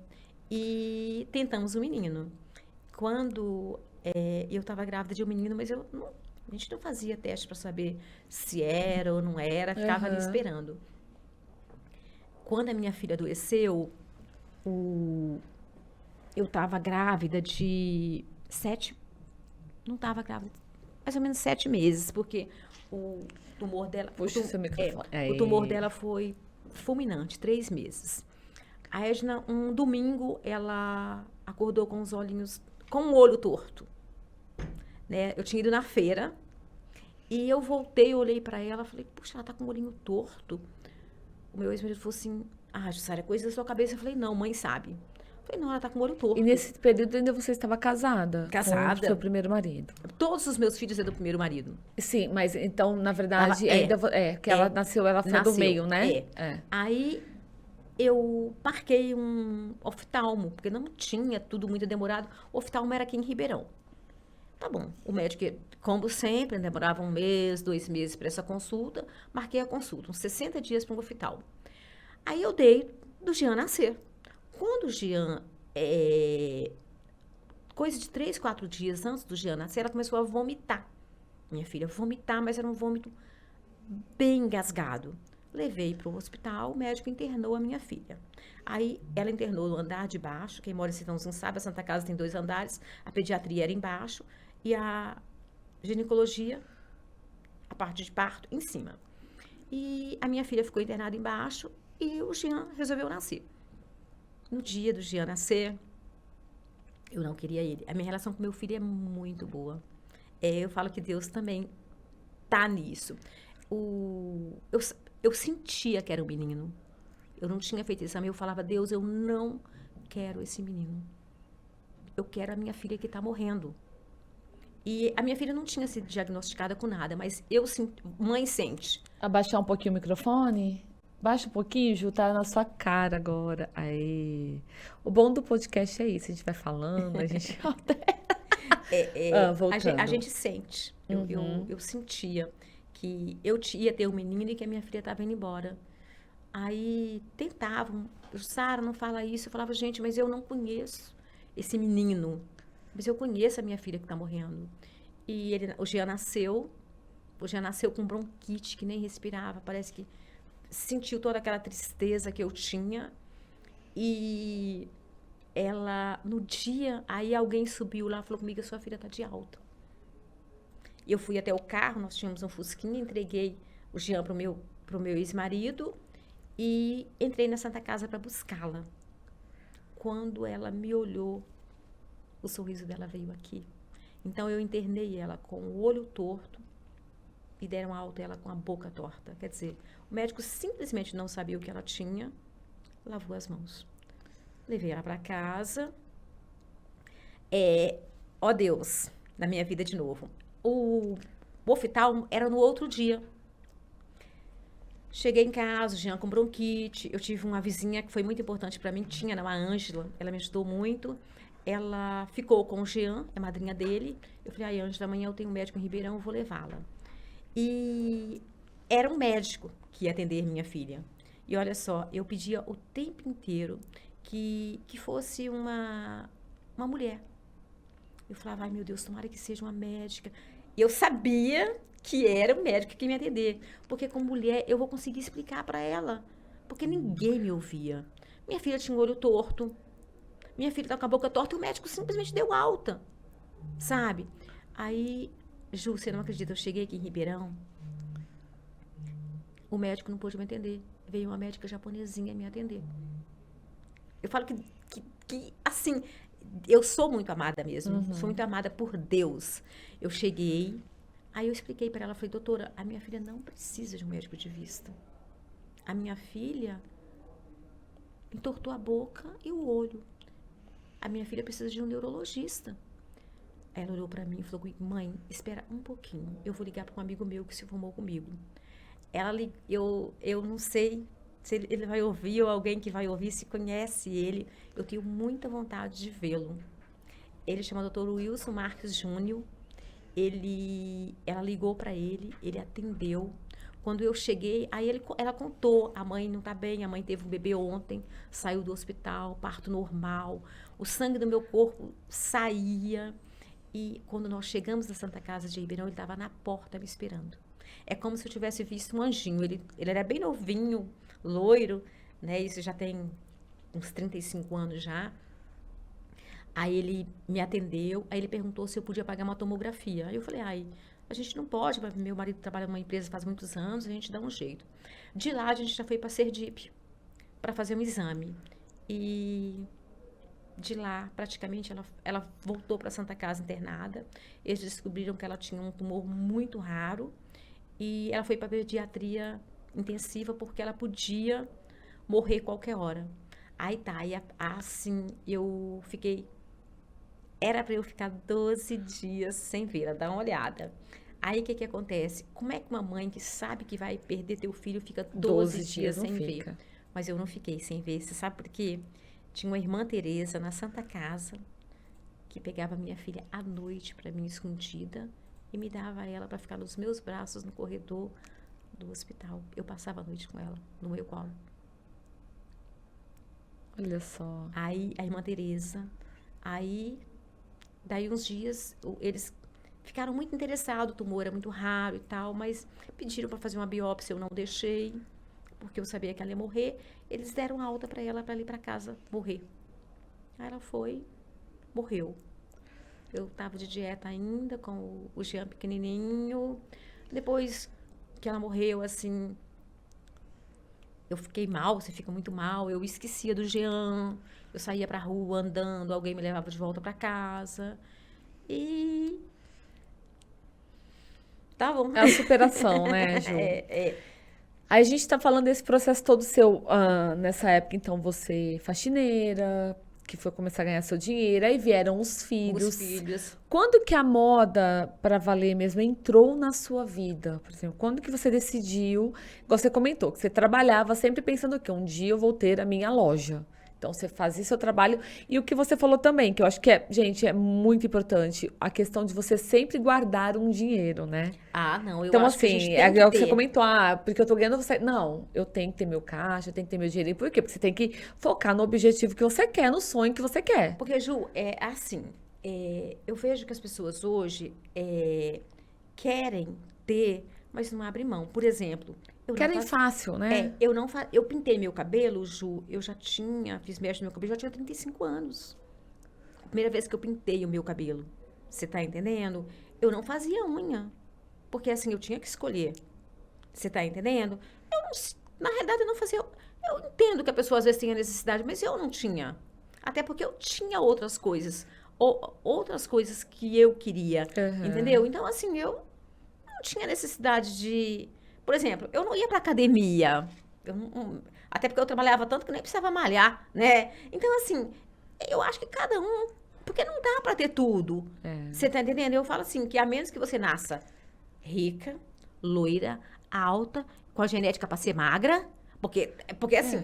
E tentamos um menino. Quando eu estava grávida de um menino, mas a gente não fazia teste para saber se era ou não era, ficava ali esperando. Quando a minha filha adoeceu, eu estava grávida de 7, não estava grávida, mais ou menos 7 meses, porque o tumor dela, o tumor dela foi fulminante, 3 meses. A Edna, um domingo, ela acordou com os olhinhos, com o olho torto, né? Eu tinha ido na feira e eu voltei, olhei para ela, falei: puxa, ela tá com o olhinho torto. O meu ex-marido falou assim: Jussara, é coisa da sua cabeça. Eu falei: não, mãe sabe. Falei: não, ela tá com o olho torto. E nesse período ainda você estava casada? Casada. Com o seu primeiro marido? Todos os meus filhos é do primeiro marido. Sim, mas então, na verdade, ela nasceu, ela foi do meio, né? Aí eu marquei um oftalmo, porque não tinha tudo muito demorado. O oftalmo era aqui em Ribeirão. Tá bom, o médico, como sempre, demorava 1 mês, 2 meses para essa consulta. Marquei a consulta, uns 60 dias para um oftalmo. Aí eu dei do Jean nascer. Quando o Jean, coisa de 3, 4 dias antes do Jean nascer, ela começou a vomitar. Minha filha vomitar, mas era um vômito bem engasgado. Levei para o hospital, o médico internou a minha filha. Aí ela internou no andar de baixo, quem mora em Sertãozinho sabe, a Santa Casa tem 2 andares, a pediatria era embaixo e a ginecologia, a parte de parto, em cima. E a minha filha ficou internada embaixo e o Jean resolveu nascer. No dia do Jean nascer, eu não queria ele. A minha relação com meu filho é muito boa. Eu falo que Deus também tá nisso. Eu sentia que era um menino. Eu não tinha feito exame. Eu falava: Deus, eu não quero esse menino. Eu quero a minha filha que está morrendo. E a minha filha não tinha sido diagnosticada com nada, mas mãe sente. Abaixar um pouquinho o microfone? Baixa um pouquinho, Ju, tá na sua cara agora. Aí. O bom do podcast é isso, a gente vai falando, a gente... A gente sente. Eu sentia que eu ia ter um menino e que a minha filha estava indo embora. Aí tentavam, Sara, não fala isso. Eu falava: gente, mas eu não conheço esse menino. Mas eu conheço a minha filha que está morrendo. E o Jean nasceu com bronquite, que nem respirava. Parece que sentiu toda aquela tristeza que eu tinha. E no dia, aí alguém subiu lá e falou comigo, a sua filha tá de alta. Eu fui até o carro, nós tínhamos um Fusquinha, entreguei o Jean pro meu ex-marido e entrei na Santa Casa para buscá-la. Quando ela me olhou, o sorriso dela veio aqui. Então, eu internei ela com o olho torto e deram alta ela com a boca torta. Quer dizer, o médico simplesmente não sabia o que ela tinha, lavou as mãos. Levei ela para casa. Ó Deus, na minha vida de novo. O hospital era no outro dia. Cheguei em casa, o Jean com bronquite. Eu tive uma vizinha que foi muito importante para mim, tinha, a Ângela, ela me ajudou muito. Ela ficou com o Jean, a madrinha dele. Eu falei, ai, Ângela, amanhã eu tenho um médico em Ribeirão, eu vou levá-la. E era um médico que ia atender minha filha. E olha só, eu pedia o tempo inteiro que fosse uma mulher. Eu falava, ai meu Deus, tomara que seja uma médica. Eu sabia que era o médico que ia me atender. Porque como mulher, eu vou conseguir explicar para ela. Porque ninguém me ouvia. Minha filha tinha o olho torto. Minha filha estava com a boca torta e o médico simplesmente deu alta. Sabe? Aí, Ju, você não acredita, eu cheguei aqui em Ribeirão. O médico não pôde me atender. Veio uma médica japonesinha me atender. Eu falo que assim, eu sou muito amada mesmo. Sou muito amada por Deus. Eu cheguei, aí eu expliquei para ela, falei, doutora, a minha filha não precisa de um médico de vista. A minha filha entortou a boca e o olho. A minha filha precisa de um neurologista. Ela olhou para mim e falou, mãe, espera um pouquinho. Eu vou ligar para um amigo meu que se formou comigo. Eu não sei se ele vai ouvir ou alguém que vai ouvir, se conhece ele. Eu tenho muita vontade de vê-lo. Ele chama Dr. Wilson Marques Júnior. Ela ligou para ele atendeu. Quando eu cheguei, aí ela contou, a mãe não está bem, a mãe teve um bebê ontem, saiu do hospital, parto normal, o sangue do meu corpo saía. E quando nós chegamos na Santa Casa de Ribeirão, ele estava na porta me esperando. É como se eu tivesse visto um anjinho. Ele era bem novinho, loiro, né? Isso já tem uns 35 anos já. Aí ele me atendeu, aí ele perguntou se eu podia pagar uma tomografia. Aí eu falei, a gente não pode, meu marido trabalha numa empresa faz muitos anos, a gente dá um jeito. De lá a gente já foi para Sergipe para fazer um exame. E de lá, praticamente, ela voltou para Santa Casa internada. Eles descobriram que ela tinha um tumor muito raro. E ela foi para pediatria intensiva porque ela podia morrer qualquer hora. Aí tá, assim, eu fiquei... Era para eu ficar 12 dias sem ver, dá uma olhada. Aí o que acontece? Como é que uma mãe que sabe que vai perder teu filho fica 12 dias sem ver? Mas eu não fiquei sem ver, você sabe por quê? Tinha uma irmã Teresa na Santa Casa que pegava minha filha à noite para mim escondida e me dava ela para ficar nos meus braços no corredor do hospital. Eu passava a noite com ela no meu colo. Olha só. Aí a irmã Teresa, daí uns dias eles ficaram muito interessados, o tumor era muito raro e tal, mas pediram para fazer uma biópsia, eu não deixei, porque eu sabia que ela ia morrer. Eles deram alta para ela para ir para casa morrer. Aí ela foi, morreu. Eu estava de dieta ainda com o Jean pequenininho. Depois que ela morreu, assim, eu fiquei mal, você fica muito mal. Eu esquecia do Jean. Eu saía pra rua andando, alguém me levava de volta para casa. E tá bom. É a superação, né, Ju? Aí a gente tá falando desse processo todo seu, nessa época, então, você faxineira, que foi começar a ganhar seu dinheiro, aí vieram os filhos. Os filhos. Quando que a moda, para valer mesmo, entrou na sua vida? Por exemplo, quando que você decidiu, igual você comentou, que você trabalhava sempre pensando que um dia eu vou ter a minha loja. Então, você fazia seu trabalho. E o que você falou também, que eu acho que gente, é muito importante, a questão de você sempre guardar um dinheiro, né? Não, eu Então, acho que a gente assim, tem que o que ter. você comentou, porque eu tô ganhando você. Não, eu tenho que ter meu caixa, eu tenho que ter meu dinheiro. Por quê? Porque você tem que focar no objetivo que você quer, no sonho que você quer. Porque, Ju, eu vejo que as pessoas hoje querem ter, mas não abrem mão. Por exemplo, Eu não Querem fazia. fácil, né? Eu pintei meu cabelo, Ju, fiz mecha no meu cabelo, já tinha 35 anos. A primeira vez que eu pintei o meu cabelo. Você tá entendendo? Eu não fazia unha. Porque assim, eu tinha que escolher. Você tá entendendo? Eu não, na realidade, eu não fazia. Eu entendo que a pessoa às vezes tenha necessidade, mas eu não tinha. Até porque eu tinha outras coisas. Outras coisas que eu queria. Entendeu? Então, assim, eu não tinha necessidade de. Por exemplo, eu não ia pra academia. Até porque eu trabalhava tanto que nem precisava malhar, né? Então, assim, eu acho que cada um. Porque não dá pra ter tudo. Você tá entendendo? Eu falo assim, que a menos que você nasça rica, loira, alta, com a genética pra ser magra. Porque assim,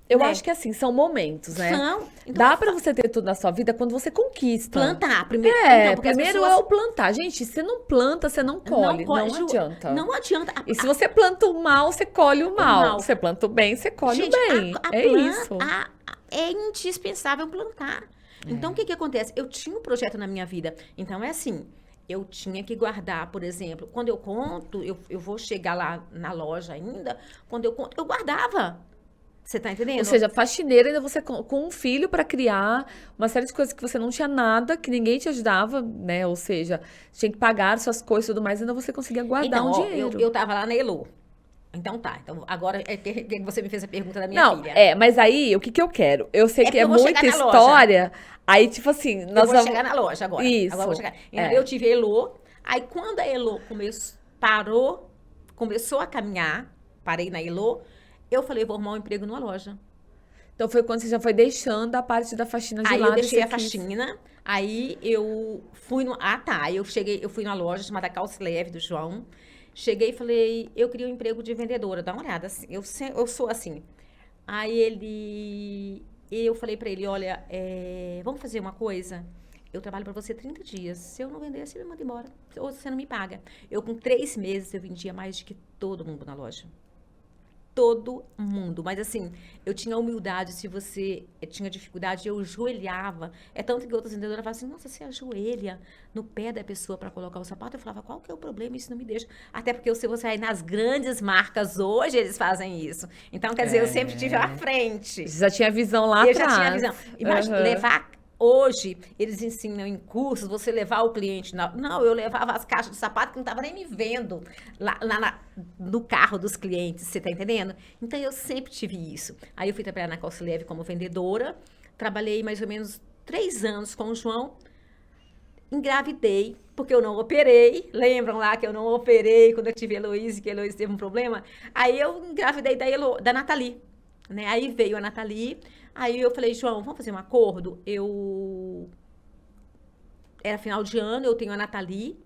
Eu né? acho que assim, são momentos, né? São. Então, Dá pra você ter tudo na sua vida quando você conquista. plantar. Primeiro, É, porque as primeiro pessoas é o plantar. Gente, se não planta, você não colhe. Não Ju, adianta. não adianta. E se você planta o mal, você colhe o O mal. mal. Você planta o bem, você colhe Gente, o bem. É isso. é indispensável plantar. Então, o que acontece? Eu tinha um projeto na minha vida. Então, é assim, eu tinha que guardar, por exemplo, quando eu conto, eu vou chegar lá na loja ainda, quando eu conto, eu guardava. Você tá entendendo? Ou seja, faxineira ainda você com um filho pra criar uma série de coisas que você não tinha nada, que ninguém te ajudava, né? Ou seja, tinha que pagar suas coisas e tudo mais, ainda você conseguia guardar Então, um ó, dinheiro. eu tava lá na Elo. Então tá. Então agora é que você me fez a pergunta da minha Não, filha. mas aí, o que que eu quero? Eu sei que porque é eu vou chegar muita na loja. história, aí tipo assim, Eu nós vou vamos... chegar na loja agora. Isso, Agora eu vou chegar. Então, é. eu tive a Elo. Aí quando a Elo parou, começou a caminhar, parei na Elo, eu falei, eu vou arrumar um emprego numa loja. Então foi quando você já foi deixando a parte da faxina de Aí lado eu deixei e a você quis... faxina, aí eu fui no. Ah, tá. Eu fui na loja chamada Calce Leve do João. Cheguei e falei, eu queria um emprego de vendedora, dá uma olhada. Assim, eu sou assim. Eu falei pra ele, olha, vamos fazer uma coisa? Eu trabalho pra você 30 dias. Se eu não vender, você me manda embora. Ou você não me paga. Eu, com 3 meses, eu vendia mais do que todo mundo na loja. Todo mundo. Mas assim, eu tinha humildade. Se você tinha dificuldade, eu ajoelhava. É tanto que outras vendedoras falavam assim, nossa, você ajoelha no pé da pessoa para colocar o sapato? Eu falava, qual que é o problema? Isso não me deixa. Até porque se você vai nas grandes marcas hoje, eles fazem isso. Então, quer dizer, eu sempre tive à frente. Você já tinha visão lá Eu atrás. já tinha a visão. Imagina, levar... Hoje, eles ensinam em cursos você levar o cliente. Não, eu levava as caixas de sapato que não estava nem me vendo no carro dos clientes, você tá entendendo? Então, eu sempre tive isso. Aí, eu fui trabalhar na Calce Leve como vendedora. Trabalhei mais ou menos 3 anos com o João. Engravidei, porque eu não operei. Lembram lá que eu não operei quando eu tive a Heloísa, que a Heloísa teve um problema? Aí, eu engravidei da Nathalie. Né? Aí, veio a Nathalie. Aí eu falei, João, vamos fazer um acordo? Era final de ano, eu tenho a Nathalie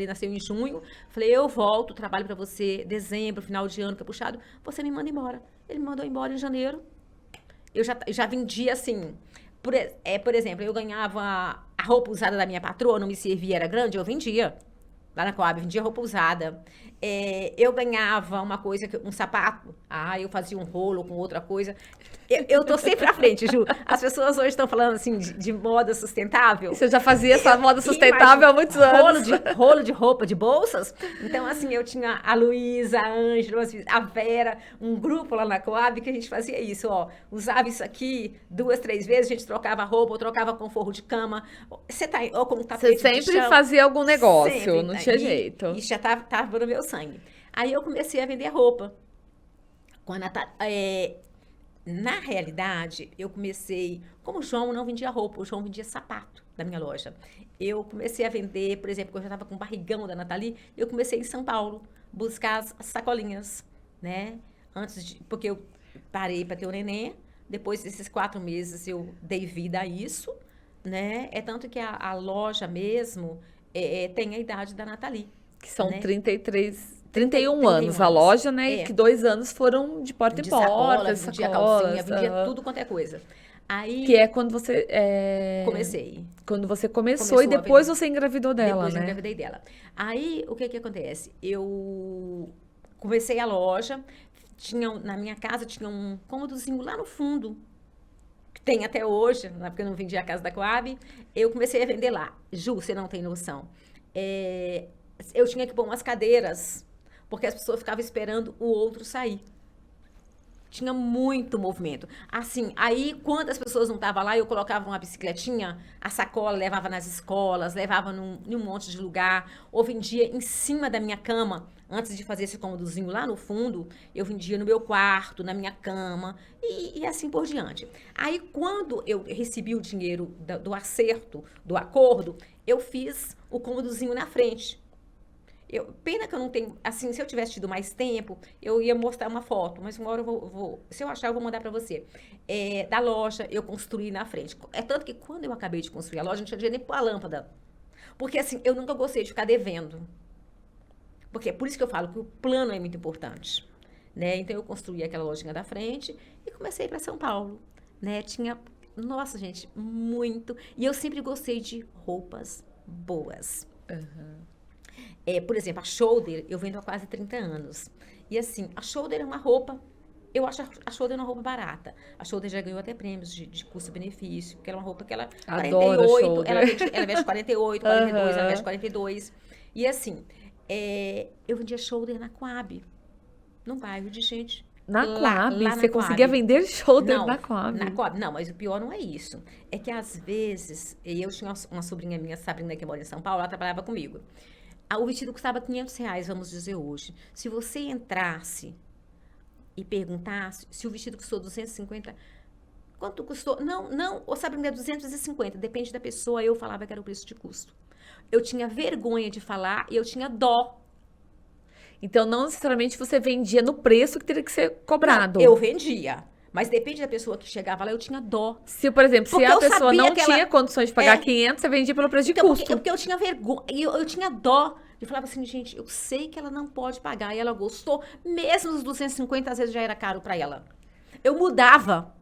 nasceu em junho. Falei, eu volto, trabalho pra você, dezembro, final de ano, que é puxado. Você me manda embora. Ele me mandou embora em janeiro. Eu já vendia assim. Por exemplo, eu ganhava a roupa usada da minha patroa, não me servia, era grande, eu vendia. Lá na Coab, vendia roupa usada. Eu ganhava uma coisa, um sapato. Eu fazia um rolo com outra coisa. Eu tô sempre à frente, Ju. As pessoas hoje estão falando assim de moda sustentável. Você já fazia essa moda sustentável há muitos anos. Rolo de roupa, de bolsas. Então, assim, eu tinha a Luísa, a Ângela, a Vera, um grupo lá na Coab que a gente fazia isso, ó. Usava isso aqui 2, 3 vezes, a gente trocava roupa, ou trocava com forro de cama. Ou com tapete Você de sempre chão. fazia algum negócio, Sempre. não tinha jeito. Isso já tava no meu sangue. Aí eu comecei a vender roupa. Na realidade, eu comecei... Como o João não vendia roupa, o João vendia sapato da minha loja. Eu comecei a vender, por exemplo, quando eu já estava com o barrigão da Nathalie, eu comecei em São Paulo, buscar as sacolinhas, né? Porque eu parei para ter o neném, depois desses 4 meses eu dei vida a isso, né? É tanto que a loja mesmo tem a idade da Nathalie. Que são, né? 31 anos a loja, né? E que 2 anos foram de porta em porta, vendia sacolas, calcinha, vendia tudo quanto é coisa. Aí, que é quando você... comecei. Quando você começou e depois você engravidou dela, depois né? eu engravidei dela. Aí, o que acontece? Eu comecei a loja, na minha casa tinha um cômodozinho lá no fundo, que tem até hoje, porque eu não vendia a casa da Coab. Eu comecei a vender lá. Ju, você não tem noção. Eu tinha que pôr umas cadeiras porque as pessoas ficavam esperando o outro sair. Tinha muito movimento. Assim, aí, quando as pessoas não estavam lá, eu colocava uma bicicletinha, a sacola, levava nas escolas, levava em um monte de lugar, ou vendia em cima da minha cama. Antes de fazer esse cômodozinho lá no fundo, eu vendia no meu quarto, na minha cama, e assim por diante. Aí, quando eu recebi o dinheiro do acerto, do acordo, eu fiz o cômodozinho na frente. Pena que eu não tenho, assim, se eu tivesse tido mais tempo, eu ia mostrar uma foto, mas uma hora se eu achar, eu vou mandar pra você. Da loja, eu construí na frente. É tanto que quando eu acabei de construir a loja, não tinha dinheiro nem pôr a lâmpada. Porque, assim, eu nunca gostei de ficar devendo. Porque é por isso que eu falo que o plano é muito importante, né? Então, eu construí aquela lojinha da frente e comecei para São Paulo, né? Nossa, gente, muito. E eu sempre gostei de roupas boas. Por exemplo, a Shoulder, eu vendo há quase 30 anos. E assim, a Shoulder é uma roupa, eu acho a Shoulder uma roupa barata. A Shoulder já ganhou até prêmios de custo-benefício, porque ela é uma roupa que ela... Adoro a 48, Shoulder. ela veste 48, 42, ela Aham. veste 42. E assim, eu vendia Shoulder na Coab, num bairro de gente. Na Coab? Lá na Você conseguia Coab. vender shoulder Não, na Coab? na Coab. Não, mas o pior não é isso. É que às vezes, eu tinha uma sobrinha minha, Sabrina, que mora em São Paulo, ela trabalhava comigo. O vestido custava R$ 500, vamos dizer hoje. Se você entrasse e perguntasse se o vestido custou 250, quanto custou? Não, ô Sabrina, é 250, depende da pessoa, eu falava que era o preço de custo. Eu tinha vergonha de falar e eu tinha dó. Então, não necessariamente você vendia no preço que teria que ser Não, cobrado. eu vendia, mas depende da pessoa que chegava lá, eu tinha dó. Se, por exemplo, se Porque a eu pessoa sabia não que ela... tinha condições de pagar É, 500, você vendia pelo preço de Então, custo. porque eu tinha vergonha, eu tinha dó. Eu falava assim, gente, eu sei que ela não pode pagar. E ela gostou, mesmo os 250, às vezes já era caro pra ela. Eu mudava.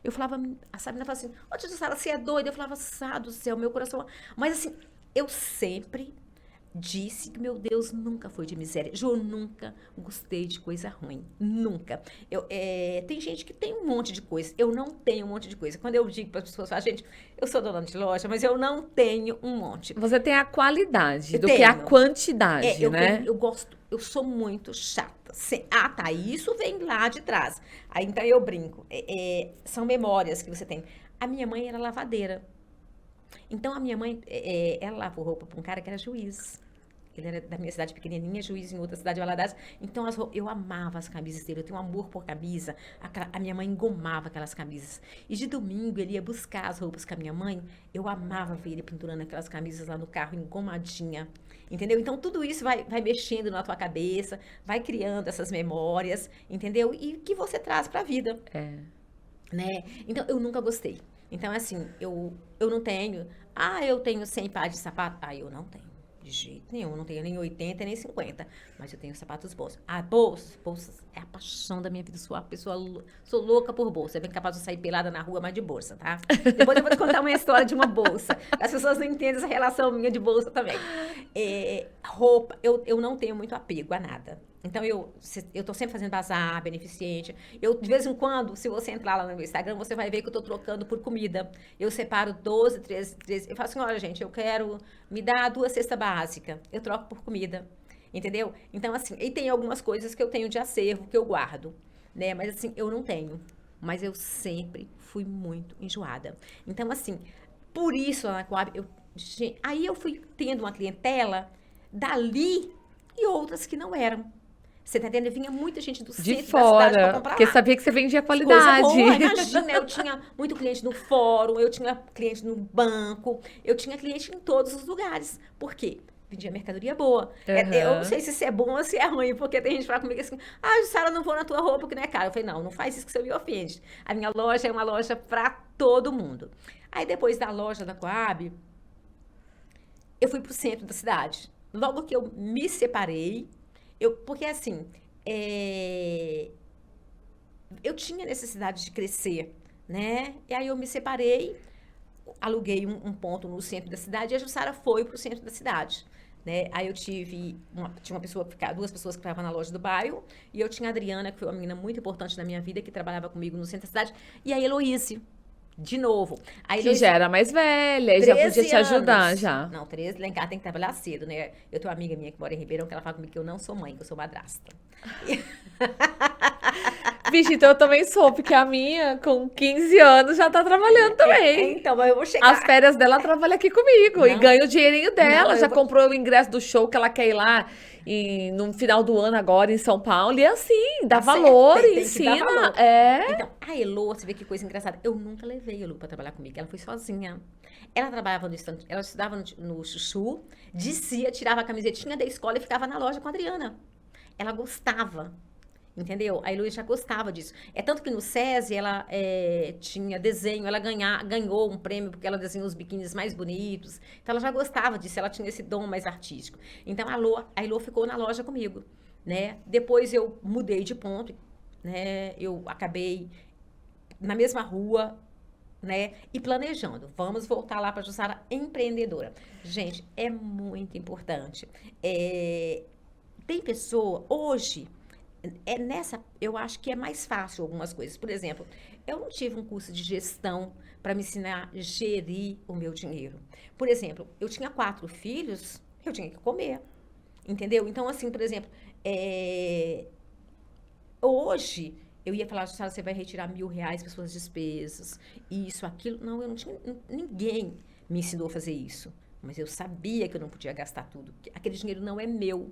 Eu falava, a Sabrina falava assim, ô tia Sara, você é doida? Eu falava, Sá do céu, meu coração... Mas assim, eu sempre disse que meu Deus nunca foi de miséria. Ju, eu nunca gostei de coisa ruim. Nunca. Tem gente que tem um monte de coisa. Eu não tenho um monte de coisa. Quando eu digo para as pessoas, falam, gente, eu sou dona de loja, mas eu não tenho um monte. Você tem a qualidade Eu do que a tenho. quantidade, né? Eu gosto, eu sou muito chata. Tá, isso vem lá de trás. Aí então eu brinco. São memórias que você tem. A minha mãe era lavadeira. Então a minha mãe, ela lavou roupa para um cara que era juiz. Ele era da minha cidade pequenininha, juiz em outra cidade de Valadares. Então eu amava as camisas dele, eu tenho um amor por camisa. A minha mãe engomava aquelas camisas. E de domingo ele ia buscar as roupas com a minha mãe. Eu amava ver ele pendurando aquelas camisas lá no carro, engomadinha. Entendeu? Então tudo isso vai mexendo na tua cabeça, vai criando essas memórias, entendeu? E que você traz pra vida. Né? Então, eu nunca gostei. Então, assim, eu não tenho... eu tenho 100 pares de sapato. Eu não tenho. De jeito nenhum. Eu não tenho nem 80, nem 50. Mas eu tenho sapatos bons. Bolsas é a paixão da minha vida. Sou uma pessoa... Sou louca por bolsa. É bem capaz de sair pelada na rua, mas de bolsa, tá? Depois eu vou te contar uma história de uma bolsa. As pessoas não entendem essa relação minha de bolsa também. Roupa, eu não tenho muito apego a nada. Então, eu tô sempre fazendo bazar, beneficente. De vez em quando, se você entrar lá no meu Instagram, você vai ver que eu tô trocando por comida. Eu separo 12, 13. Eu falo assim, olha, gente, eu quero me dar 2 cestas básicas. Eu troco por comida. Entendeu? Então, assim, e tem algumas coisas que eu tenho de acervo, que eu guardo. Né? Mas, assim, eu não tenho. Mas eu sempre fui muito enjoada. Então, assim, por isso, lá na Coab, aí eu fui tendo uma clientela dali e outras que não eram. Você tá entendendo? Vinha muita gente do De centro da cidade pra fora, comprar porque lá. sabia que você vendia Coisa qualidade. boa, imagina, eu tinha muito cliente no fórum, eu tinha cliente no banco, eu tinha cliente em todos os lugares. Por quê? Vendia mercadoria boa. Eu não sei se isso é bom ou se é ruim, porque tem gente que fala comigo assim, Jussara, eu não vou na tua roupa que não é cara. Eu falei, não faz isso que você me ofende. A minha loja é uma loja pra todo mundo. Aí depois da loja da Coab, eu fui pro centro da cidade. Logo que eu me separei, porque assim, eu tinha necessidade de crescer, né? E aí eu me separei, aluguei um ponto no centro da cidade e a Jussara foi pro centro da cidade. Né? Aí eu tinha uma pessoa que ficava, 2 pessoas que ficavam na loja do bairro, e eu tinha a Adriana, que foi uma menina muito importante na minha vida, que trabalhava comigo no centro da cidade, e a Heloíse, De novo. Aí Que já era mais velha e já podia 13 te ajudar, anos. já. Não, 13, lá em casa tem que trabalhar cedo, né? Eu tenho uma amiga minha que mora em Ribeirão, que ela fala comigo que eu não sou mãe, que eu sou madrasta. Vixe, então eu também sou, porque a minha, com 15 anos, já tá trabalhando também. Então, mas eu vou As chegar. férias dela ela trabalha aqui comigo e Não. ganha o dinheirinho dela. Não, Já eu vou- comprou o ingresso do show que ela quer ir lá no final do ano agora em São Paulo. E é assim, dá Tá certo, valor, tem que dar ensina. valor. É. Então, a Elô, você vê que coisa engraçada. Eu nunca levei a Elô pra trabalhar comigo. Ela foi sozinha. Ela trabalhava no instante, ela estudava no Chuchu, descia, tirava a camisetinha da escola e ficava na loja com a Adriana. Ela gostava. Entendeu? A Heloísa já gostava disso. É tanto que no SESI ela tinha desenho, ela ganhou um prêmio porque ela desenhou os biquínis mais bonitos. Então ela já gostava disso, ela tinha esse dom mais artístico. Então a Elô ficou na loja comigo, né? Depois eu mudei de ponto, né? Eu acabei na mesma rua, né? E planejando. Vamos voltar lá para Jussara empreendedora. Gente, é muito importante. Tem pessoa hoje. Eu acho que é mais fácil algumas coisas. Por exemplo, eu não tive um curso de gestão para me ensinar a gerir o meu dinheiro. Por exemplo, eu tinha 4 filhos, eu tinha que comer, entendeu? Então, assim, por exemplo, hoje eu ia falar, Jussara, você vai retirar R$ 1.000 para suas despesas, isso, aquilo. Não, eu não tinha, ninguém me ensinou a fazer isso. Mas eu sabia que eu não podia gastar tudo. Que aquele dinheiro não é meu.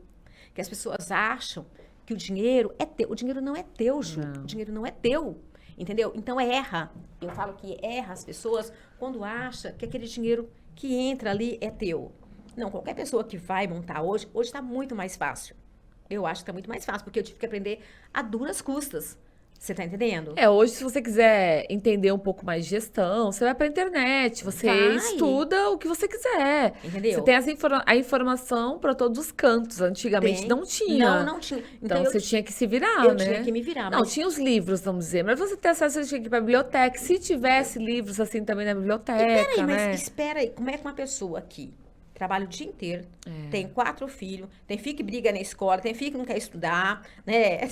Que as pessoas acham que o dinheiro é teu. O dinheiro não é teu, Ju. Não. O dinheiro não é teu. Entendeu? Então erra. Eu falo que erra as pessoas quando acha que aquele dinheiro que entra ali é teu. Não, qualquer pessoa que vai montar hoje está muito mais fácil. Eu acho que está muito mais fácil, porque eu tive que aprender a duras custas. Você tá entendendo? Hoje, se você quiser entender um pouco mais de gestão, você vai pra internet, você Vai. estuda o que você quiser. Entendeu? Você tem a informação para todos os cantos. Antigamente Tem. não tinha. Não tinha. Então eu você tinha que se virar, eu né? tinha que me virar. Não, Mas tinha os livros, vamos dizer, mas você ter acesso, você tinha que ir pra biblioteca. Se tivesse livros assim também na biblioteca, peraí, né? mas espera aí, como é que uma pessoa aqui trabalha o dia inteiro, tem 4 filhos, tem filho que briga na escola, tem filho que não quer estudar, né?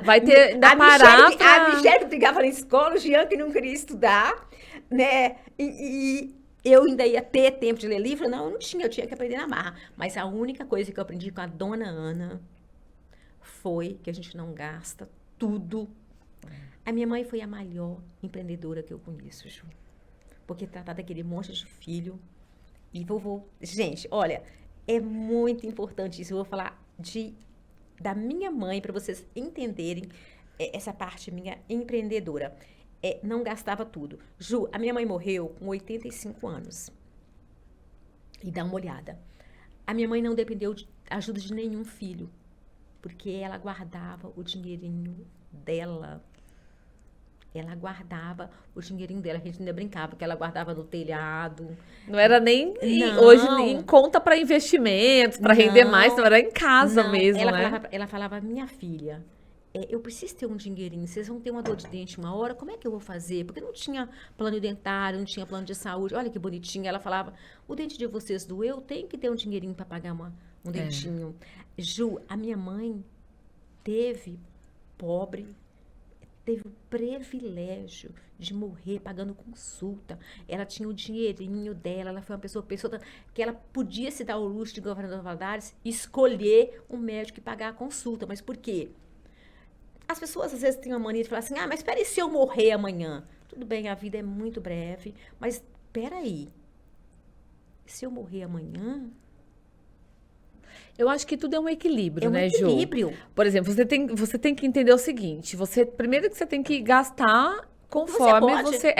Vai ter ainda parar A Michelle que brigava na escola, o Jean que não queria estudar, né? E eu ainda ia ter tempo de ler livro? Não, eu não tinha, eu tinha que aprender na marra. Mas a única coisa que eu aprendi com a dona Ana foi que a gente não gasta tudo. A minha mãe foi a maior empreendedora que eu conheço, Ju. Porque tratar daquele monte de filho e vovô. Gente, olha, é muito importante isso. Eu vou falar da minha mãe para vocês entenderem essa parte minha empreendedora. Não gastava tudo. Ju, a minha mãe morreu com 85 anos. E dá uma olhada. A minha mãe não dependeu de ajuda de nenhum filho, porque ela guardava o dinheirinho dela. Ela guardava o dinheirinho dela. A gente ainda brincava que ela guardava no telhado. Não era nem Não. hoje em conta para investimentos, para render Não. mais, não era em casa Não, mesmo, ela né? falava, minha filha, eu preciso ter um dinheirinho, vocês vão ter uma dor de dente uma hora, como é que eu vou fazer? Porque não tinha plano dentário, não tinha plano de saúde, olha que bonitinha. Ela falava, o dente de vocês doeu, tem que ter um dinheirinho para pagar um dentinho. Ju, a minha mãe teve o privilégio de morrer pagando consulta. Ela tinha o dinheirinho dela, ela foi uma pessoa que ela podia se dar o luxo de Governador Valadares escolher um médico e pagar a consulta. Mas por quê? As pessoas às vezes têm uma mania de falar assim, mas espera aí se eu morrer amanhã. Tudo bem, a vida é muito breve, mas espera aí. Se eu morrer amanhã... Eu acho que tudo é um equilíbrio, um né, Ju? equilíbrio. Por exemplo, você tem que entender o seguinte, primeiro que você tem que gastar conforme pode. você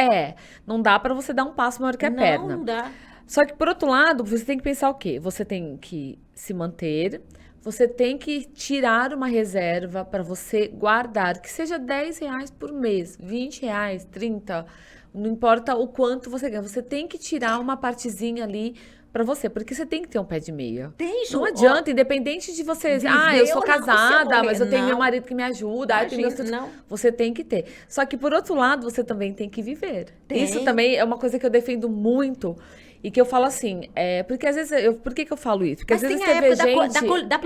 não dá pra você dar um passo maior que a perna. Não dá. Só que por outro lado, você tem que pensar o quê? Você tem que se manter, você tem que tirar uma reserva para você guardar, que seja R$ 10 por mês, R$ 20, 30, não importa o quanto você ganha, você tem que tirar uma partezinha ali para você, porque você tem que ter um pé de meia. Tem, Ju. Não adianta, independente de você, eu Viver sou ou não, casada, se eu mas eu tenho morrer, meu não. marido que me ajuda, eu tenho meus Imagina, filhos. não. Você tem que ter. Só que por outro lado, você também tem que viver. Tem. Isso também é uma coisa que eu defendo muito. E que eu falo assim, porque às vezes, por que que eu falo isso? Porque às Mas vezes tem a você vê época gente... da planta. Da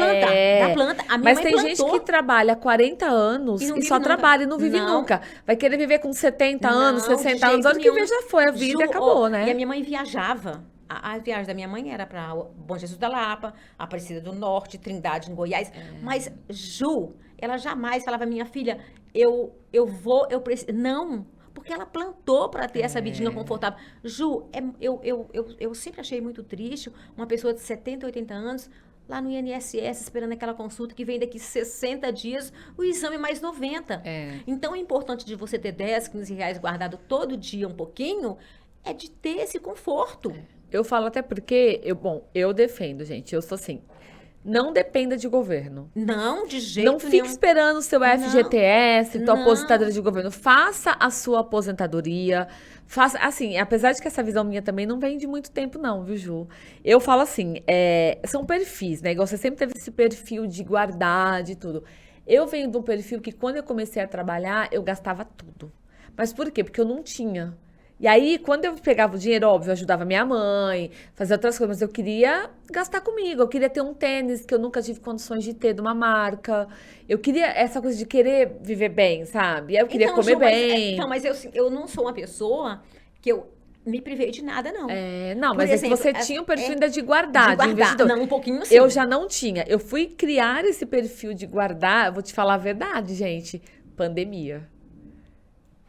planta. A minha Mas mãe tem gente que plantou trabalha há 40 anos e não e vive só nunca. trabalha e não vive Não, nunca. Vai querer viver com 70 anos, não, de 60 anos, a jeito hora que vê nenhum. já foi a vida e Ju, ó, acabou, e a né? minha mãe viajava. A viagem da minha mãe era para Bom Jesus da Lapa, Aparecida do Norte, Trindade, em Goiás. Mas, Ju, ela jamais falava, minha filha, eu preciso. Não, porque ela plantou para ter essa vidinha confortável. Ju, eu sempre achei muito triste uma pessoa de 70, 80 anos lá no INSS esperando aquela consulta que vem daqui 60 dias, o exame mais 90. É. Então, é importante de você ter 10, 15 reais guardado todo dia um pouquinho, é de ter esse conforto. Eu falo até porque, eu defendo, gente, eu sou assim, não dependa de governo. Não, de Não jeito fique nenhum. esperando o seu Não, FGTS, tua não. aposentadoria de governo. Faça a sua aposentadoria. Faça, assim, apesar de que essa visão minha também não vem de muito tempo, não, viu, Ju? Eu falo assim, são perfis, né? Igual você sempre teve esse perfil de guardar, de tudo. Eu venho de um perfil que quando eu comecei a trabalhar, eu gastava tudo. Mas por quê? Porque eu não tinha. E aí, quando eu pegava o dinheiro, óbvio, eu ajudava minha mãe, fazia outras coisas, mas eu queria gastar comigo. Eu queria ter um tênis que eu nunca tive condições de ter de uma marca. Eu queria essa coisa de querer viver bem, sabe? Eu queria Então, comer Ju, bem. mas eu não sou uma pessoa que eu me privei de nada, não. Não, Por mas é que exemplo, você tinha um perfil ainda de de guardar, de guardar. investidor. Não, um pouquinho Eu sim. já não tinha. Eu fui criar esse perfil de guardar, eu vou te falar a verdade, gente. Pandemia.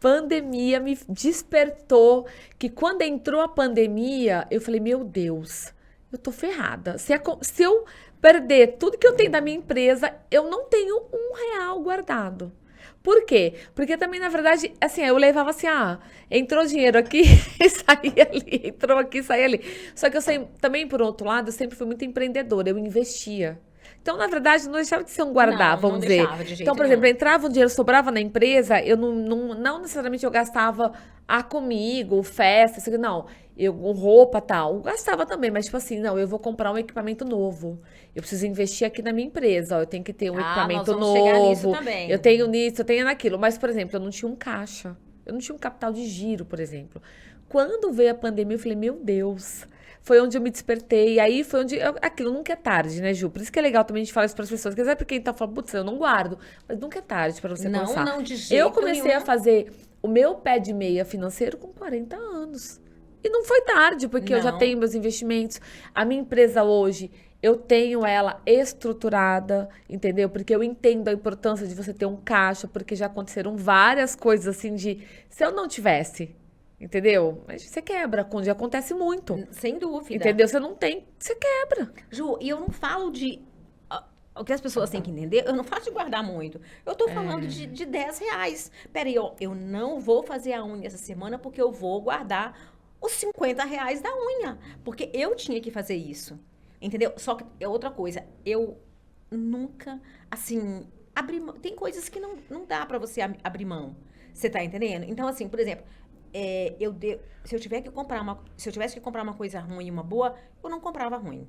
Pandemia me despertou que quando entrou a pandemia, eu falei, meu Deus, eu tô ferrada. Se eu perder tudo que eu tenho da minha empresa, eu não tenho R$ 1 guardado. Por quê? Porque também, na verdade, assim, eu levava assim, entrou dinheiro aqui e saía ali, entrou aqui e saía ali. Só que eu sempre, também, por outro lado, eu sempre fui muito empreendedora, eu investia. Então, na verdade, não deixava de ser um guardar, Não, não vamos dizer. deixava de Então, jeito por exemplo, nenhum. entrava um dinheiro, sobrava na empresa, eu não necessariamente eu gastava comigo, festa, isso aqui, não. Eu, roupa, tal. Eu gastava também, mas tipo assim, não, eu vou comprar um equipamento novo. Eu preciso investir aqui na minha empresa, ó, eu tenho que ter um Ah, nós equipamento vamos chegar nisso novo, eu também. tenho nisso, eu tenho naquilo. Mas, por exemplo, eu não tinha um caixa. Eu não tinha um capital de giro, por exemplo. Quando veio a pandemia, eu falei, meu Deus. Foi onde eu me despertei. E aí foi onde. Aquilo nunca é tarde, né, Ju? Por isso que é legal também a gente falar isso para as pessoas. Quer dizer, porque tá falando, putz, eu não guardo. Mas nunca é tarde para você Não, começar. não, de Eu jeito comecei a nenhum. fazer o meu pé de meia financeiro com 40 anos. E não foi tarde, porque eu já Não. tenho meus investimentos. A minha empresa hoje, eu tenho ela estruturada, entendeu? Porque eu entendo a importância de você ter um caixa, porque já aconteceram várias coisas assim de. Se eu não tivesse, entendeu? Mas você quebra, quando acontece muito. Sem dúvida. Entendeu? Você não tem, você quebra. Ju, e eu não falo de. O que as pessoas têm que entender, eu não falo de guardar muito. Eu tô falando de 10 reais. Peraí, eu não vou fazer a unha essa semana porque eu vou guardar os 50 reais da unha. Porque eu tinha que fazer isso. Entendeu? Só que é outra coisa. Eu nunca, assim, abri mão. Tem coisas que não dá pra você abrir mão. Você tá entendendo? Então, assim, por exemplo, se eu tivesse que comprar uma coisa ruim e uma boa, eu não comprava ruim.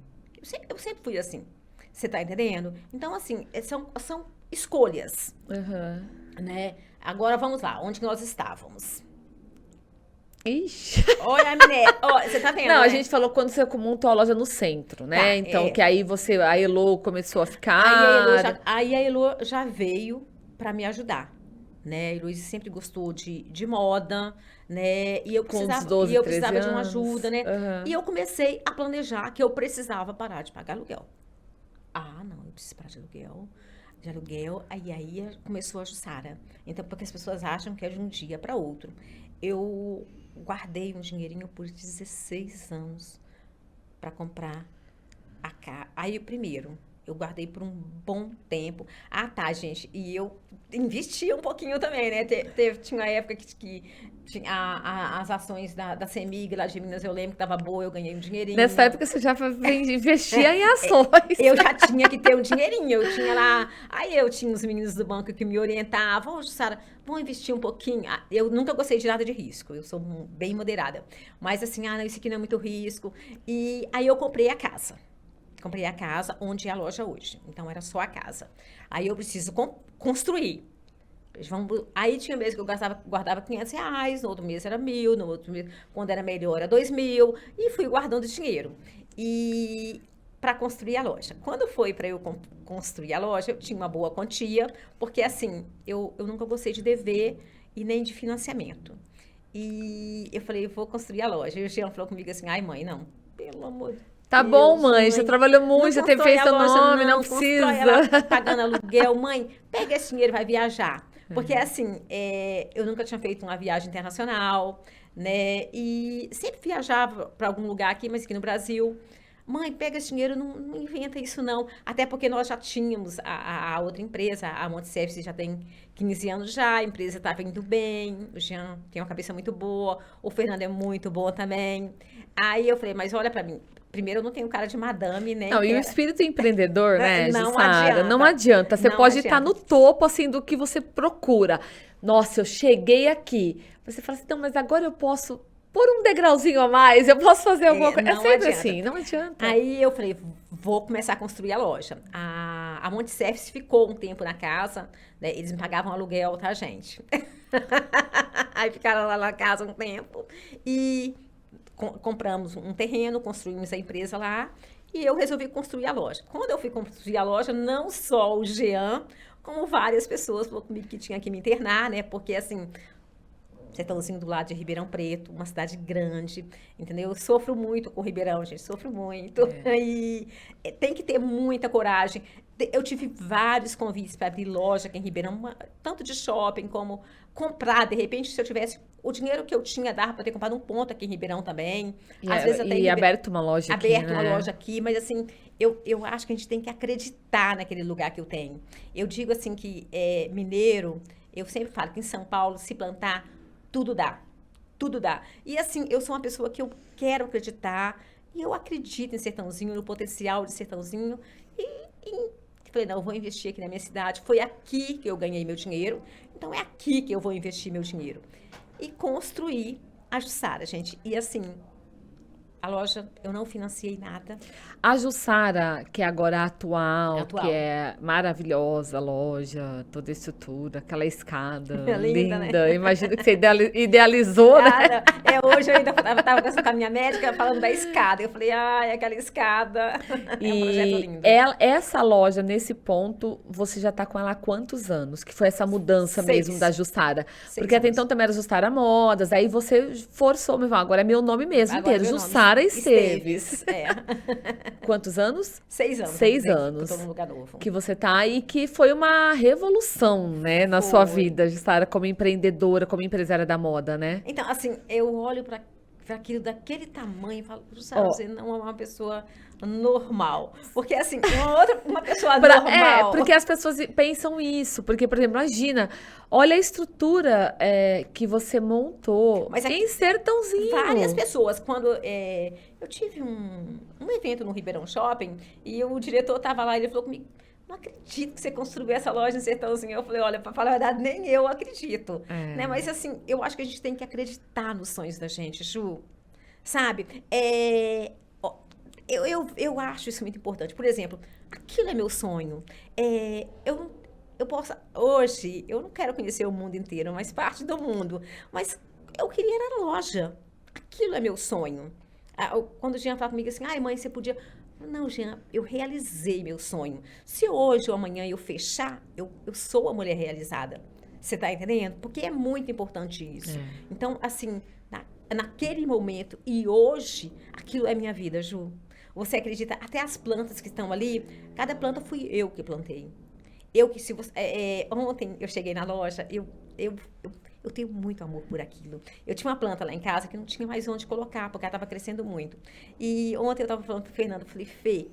Eu sempre fui assim. Você tá entendendo? Então, assim, são escolhas, Aham. né? Agora vamos lá, onde que nós estávamos? Ixi. Olha, a Miné, ó, você tá vendo, Não, a né? gente falou quando você montou a loja no centro, né? Tá, Então, que aí a Elo começou a Aí ficar. a Elo já veio para me ajudar, né? A Heloísa sempre gostou de moda, né? E eu Com uns precisava, 12, 13 de uma anos. ajuda, né? Aham. E eu comecei a planejar que eu precisava parar de pagar aluguel. Ah, não, eu preciso parar de aluguel. Aí começou a Jussara. Então, porque as pessoas acham que é de um dia para outro. Eu guardei um dinheirinho por 16 anos para comprar a casa. Aí, primeiro, eu guardei por um bom tempo. Ah, tá, gente. E eu investia um pouquinho também, né? Tinha uma época que tinha as ações da CEMIG lá de Minas, eu lembro que tava boa, eu ganhei um dinheirinho. Nessa época você já investia em ações. Eu já tinha que ter um dinheirinho, eu tinha lá. Aí eu tinha os meninos do banco que me orientavam. Ô, Jussara, vamos investir um pouquinho. Eu nunca gostei de nada de risco, eu sou bem moderada. Mas assim, não, isso aqui não é muito risco. E aí eu comprei a casa. Comprei a casa onde é a loja hoje. Então, era só a casa. Aí eu preciso construir. Aí tinha mês que eu guardava R$ 500, no outro mês era 1.000, no outro mês, quando era melhor, era 2.000, e fui guardando dinheiro. E para construir a loja. Quando foi para eu construir a loja, eu tinha uma boa quantia, porque assim, eu nunca gostei de dever e nem de financiamento. E eu falei, vou construir a loja. E o Jean falou comigo assim, ai mãe, não, pelo amor de Tá bom, Deus, mãe, já trabalhou não muito, já teve constrói fez a seu loja, nome, não não, constrói ela precisa. pagando aluguel. Mãe, pega esse dinheiro e vai viajar. Porque, assim, eu nunca tinha feito uma viagem internacional, né? E sempre viajava para algum lugar aqui, mas aqui no Brasil. Mãe, pega esse dinheiro, não inventa isso não. Até porque nós já tínhamos a outra empresa, a Monte Service já tem 15 anos já, a empresa estava indo bem, o Jean tem uma cabeça muito boa, o Fernando é muito bom também. Aí eu falei, mas olha para mim, primeiro eu não tenho cara de madame, nem Não, e o quero. espírito empreendedor, né, Não Jussara? Não adianta, adianta. Você não pode estar adianta. no topo, assim, do que você procura. Nossa, eu cheguei aqui. Você fala assim, não, mas agora eu posso pôr um degrauzinho a mais, eu posso fazer alguma coisa. É Não sempre adianta. assim, não adianta. Aí eu falei, vou começar a construir a loja. A Monte Service ficou um tempo na casa, né? Eles me pagavam aluguel, tá, gente? Aí ficaram lá na casa um tempo e compramos um terreno, construímos a empresa lá e eu resolvi construir a loja. Quando eu fui construir a loja, não só o Jean, como várias pessoas falaram comigo que tinha que me internar, né? Porque assim, sertãozinho do lado de Ribeirão Preto, uma cidade grande, entendeu? Eu sofro muito com Ribeirão, gente, sofro muito. E tem que ter muita coragem. Eu tive vários convites para abrir loja aqui em Ribeirão, tanto de shopping como comprar. De repente, se eu tivesse o dinheiro que eu tinha, dava para ter comprado um ponto aqui em Ribeirão também. Às vezes até em E aberto uma loja aqui, aberto uma né? loja aqui, mas assim, eu acho que a gente tem que acreditar naquele lugar que eu tenho. Eu digo assim que mineiro, eu sempre falo que em São Paulo, se plantar, tudo dá. Tudo dá. E assim, eu sou uma pessoa que eu quero acreditar, e eu acredito em Sertãozinho, no potencial de Sertãozinho, e falei, não, eu vou investir aqui na minha cidade. Foi aqui que eu ganhei meu dinheiro, então é aqui que eu vou investir meu dinheiro. E construir a Jussara, gente. E assim, a loja, eu não financiei nada. A Jussara, que é agora a É atual, que atual. é maravilhosa a loja, toda a estrutura, aquela escada É linda, né? linda. Imagino que você idealizou, né? Ah, não. Hoje eu ainda estava conversando com a minha médica falando da escada. Eu falei, ai, aquela escada. É um projeto E lindo. essa loja, nesse ponto, você já tá com ela há quantos anos? Que foi essa mudança mesmo da Seis. Jussara? Seis Porque até anos. então também era Jussara Modas, aí você forçou, me falou, agora é meu nome mesmo Agora inteiro, meu nome. Jussara Esteves. Esteves. É. Quantos anos? 6 anos, né? 6 Que eu tô anos num lugar novo. que você tá aí, que foi uma revolução, né, na sua Foi. vida, Jussara, como empreendedora, como empresária da moda, né? Então, assim, eu olho para aquilo daquele tamanho e falo, Jussara, Ó, você não é uma pessoa normal. Porque, assim, uma pessoa É, normal. porque as pessoas pensam isso. Porque, por exemplo, imagina, olha a estrutura que você montou Mas em aqui, várias Sertãozinho. pessoas, quando eu tive um evento no Ribeirão Shopping e o diretor estava lá e ele falou comigo, não acredito que você construiu essa loja em Sertãozinho. Eu falei, olha, para falar a verdade, nem eu acredito, né? É, Mas assim, eu acho que a gente tem que acreditar nos sonhos da gente, Ju, sabe? Ó, eu acho isso muito importante. Por exemplo, aquilo é meu sonho. Eu posso, hoje, eu não quero conhecer o mundo inteiro, mas parte do mundo. Mas eu queria ir na loja. Aquilo é meu sonho. Quando o Jean fala comigo assim, ai mãe, você podia. Não, Jean, eu realizei meu sonho. Se hoje ou amanhã eu fechar, eu sou a mulher realizada. Você tá entendendo? Porque é muito importante isso. é. Então, assim, naquele momento e hoje, aquilo é minha vida, Ju. Você acredita? Até as plantas que estão ali, cada planta fui eu que plantei. Eu que se você, ontem eu cheguei na loja, eu tenho muito amor por aquilo. Eu tinha uma planta lá em casa que não tinha mais onde colocar, porque ela estava crescendo muito. E ontem eu estava falando pro Fernando, eu falei, Fê,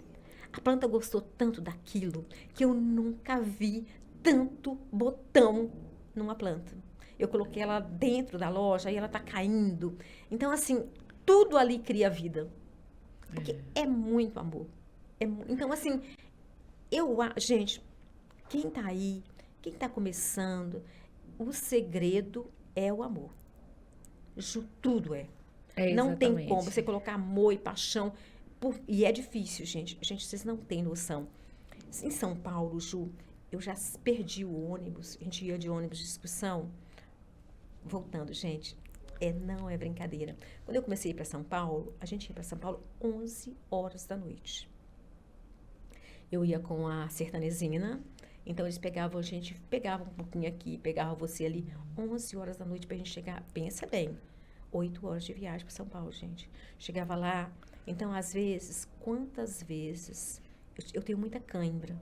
a planta gostou tanto daquilo que eu nunca vi tanto botão numa planta. Eu coloquei ela dentro da loja e ela está caindo. Então, assim, tudo ali cria vida. Porque é muito amor. Então, assim, gente, quem tá aí, quem tá começando, o segredo é o amor. Tudo é. É Não tem como exatamente. você colocar amor e paixão. E é difícil, gente. Gente, vocês não têm noção. Em São Paulo, Ju, Eu já perdi o ônibus, a gente ia de ônibus de excursão. Voltando, gente, não é brincadeira. Quando eu comecei a ir para São Paulo, a gente ia para São Paulo 11 horas da noite. Eu ia com a sertanezina, então eles pegavam a gente, pegavam um pouquinho aqui, pegavam você ali, 11 horas da noite pra gente chegar, pensa bem, 8 horas de viagem para São Paulo, gente. Chegava lá, então às vezes, quantas vezes, eu tenho muita cãibra.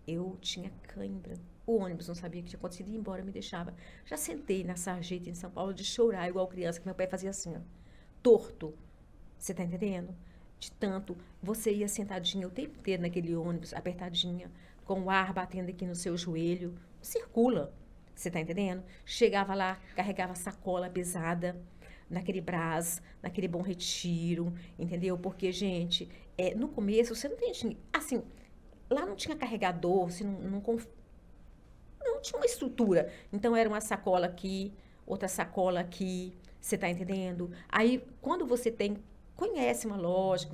Eu tinha cãibra. O ônibus não sabia o que tinha acontecido e ia embora, me deixava. Já sentei na sarjeta em São Paulo de chorar igual criança, que meu pai fazia assim, ó, torto. Você tá entendendo? De tanto, você ia sentadinha o tempo inteiro naquele ônibus, apertadinha, com o ar batendo aqui no seu joelho. Circula. Você tá entendendo? Chegava lá, carregava sacola pesada, naquele Brás, naquele Bom Retiro, entendeu? Porque, gente, no começo você não tem... Assim, lá não tinha carregador, você não tinha uma estrutura. Então, era uma sacola aqui, outra sacola aqui, você tá entendendo? Aí, quando você conhece uma loja,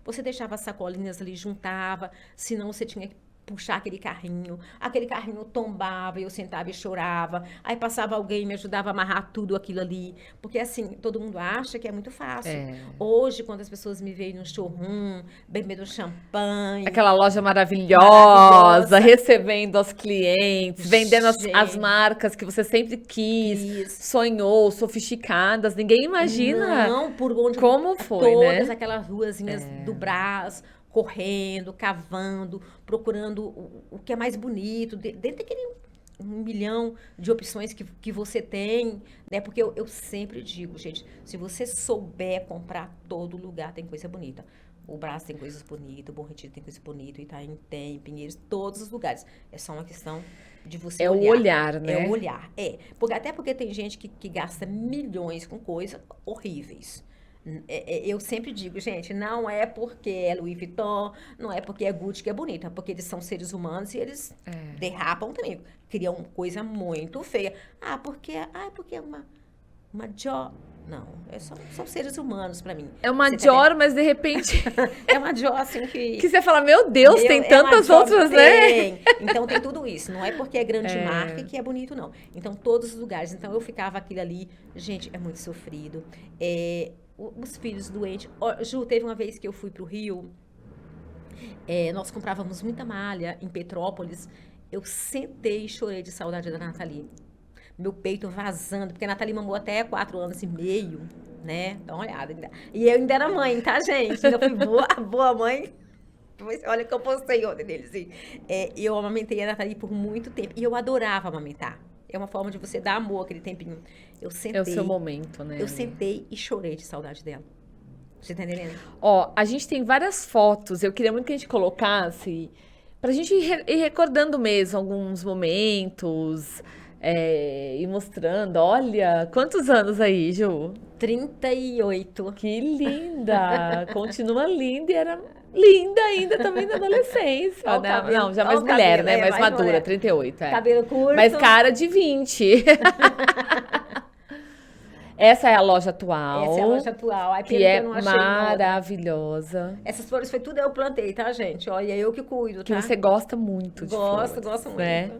você deixava as sacolinhas ali, juntava, senão você tinha que puxar aquele carrinho tombava, eu sentava e chorava, aí passava alguém e me ajudava a amarrar tudo aquilo ali, porque assim, todo mundo acha que é muito fácil. Hoje, quando as pessoas me veem no showroom, bebendo champanhe... Aquela loja maravilhosa, recebendo os clientes, vendendo as marcas que você sempre quis, sonhou, sofisticadas, ninguém imagina por onde como foi, todas né? aquelas ruazinhas do Brás, correndo, cavando, procurando o que é mais bonito, dentro daquele 1 milhão de opções que você tem, né? Porque eu sempre digo, gente, se você souber comprar, todo lugar tem coisa bonita. O Brás tem coisas bonitas, o Bom Retiro tem coisas bonitas, o Itaim tem, Pinheiros, todos os lugares. É só uma questão de você olhar. É o olhar, né? É o olhar, Até porque tem gente que gasta milhões com coisas horríveis. Eu sempre digo, gente, não é porque é Louis Vuitton, não é porque é Gucci que é bonito, é porque eles são seres humanos e eles derrapam também, criam coisa muito feia. Porque é uma Dior. Não, são seres humanos pra mim. É uma Dior, mas de repente... É uma Dior, assim, que você fala, meu Deus, tem tantas outras, né? Então tem tudo isso. Não é porque é grande marca que é bonito, não. Então, todos os lugares. Então, eu ficava aquilo ali. Gente, é muito sofrido. Os filhos doentes. Ju, teve uma vez que eu fui pro Rio. Nós comprávamos muita malha em Petrópolis. Eu sentei e chorei de saudade da Nathalie. Meu peito vazando, porque a Nathalie mamou até 4 anos e meio, né? Dá uma olhada. E eu ainda era mãe, tá, gente? Ainda fui boa mãe. Olha que eu postei ontem dele, assim. Eu amamentei a Nathalie por muito tempo. E eu adorava amamentar. É uma forma de você dar amor aquele tempinho. Eu sentei... É o seu momento, né? Eu sentei e chorei de saudade dela. Você tá entendendo? A gente tem várias fotos. Eu queria muito que a gente colocasse, pra gente ir recordando mesmo alguns momentos... e mostrando, olha, quantos anos aí, Ju? 38. Que linda! Continua linda e era linda ainda também na adolescência, né? Não, já mais mulher, né? Mais madura, mulher. 38, Cabelo curto. Mas cara de 20. Essa é a loja atual. Essa é a loja atual. Que é maravilhosa. Essas flores foi tudo eu plantei, tá, gente? Olha, eu que cuido, tá? Que você gosta muito de flores. Gosto muito. Né?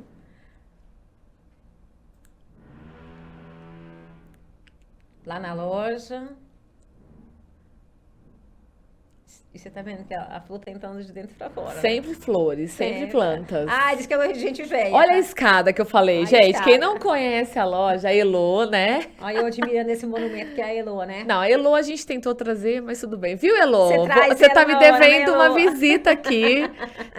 Lá na loja. E você tá vendo que a flor tá entrando de dentro pra fora. Sempre flores, sempre plantas. Diz que é gente velha. Olha a escada que eu falei. Gente, quem não conhece a loja, a Elo, né? Olha eu admirando esse monumento que é a Elo, né? Não, a Elo a gente tentou trazer, mas tudo bem. Viu, Elo? Você tá me devendo uma visita aqui.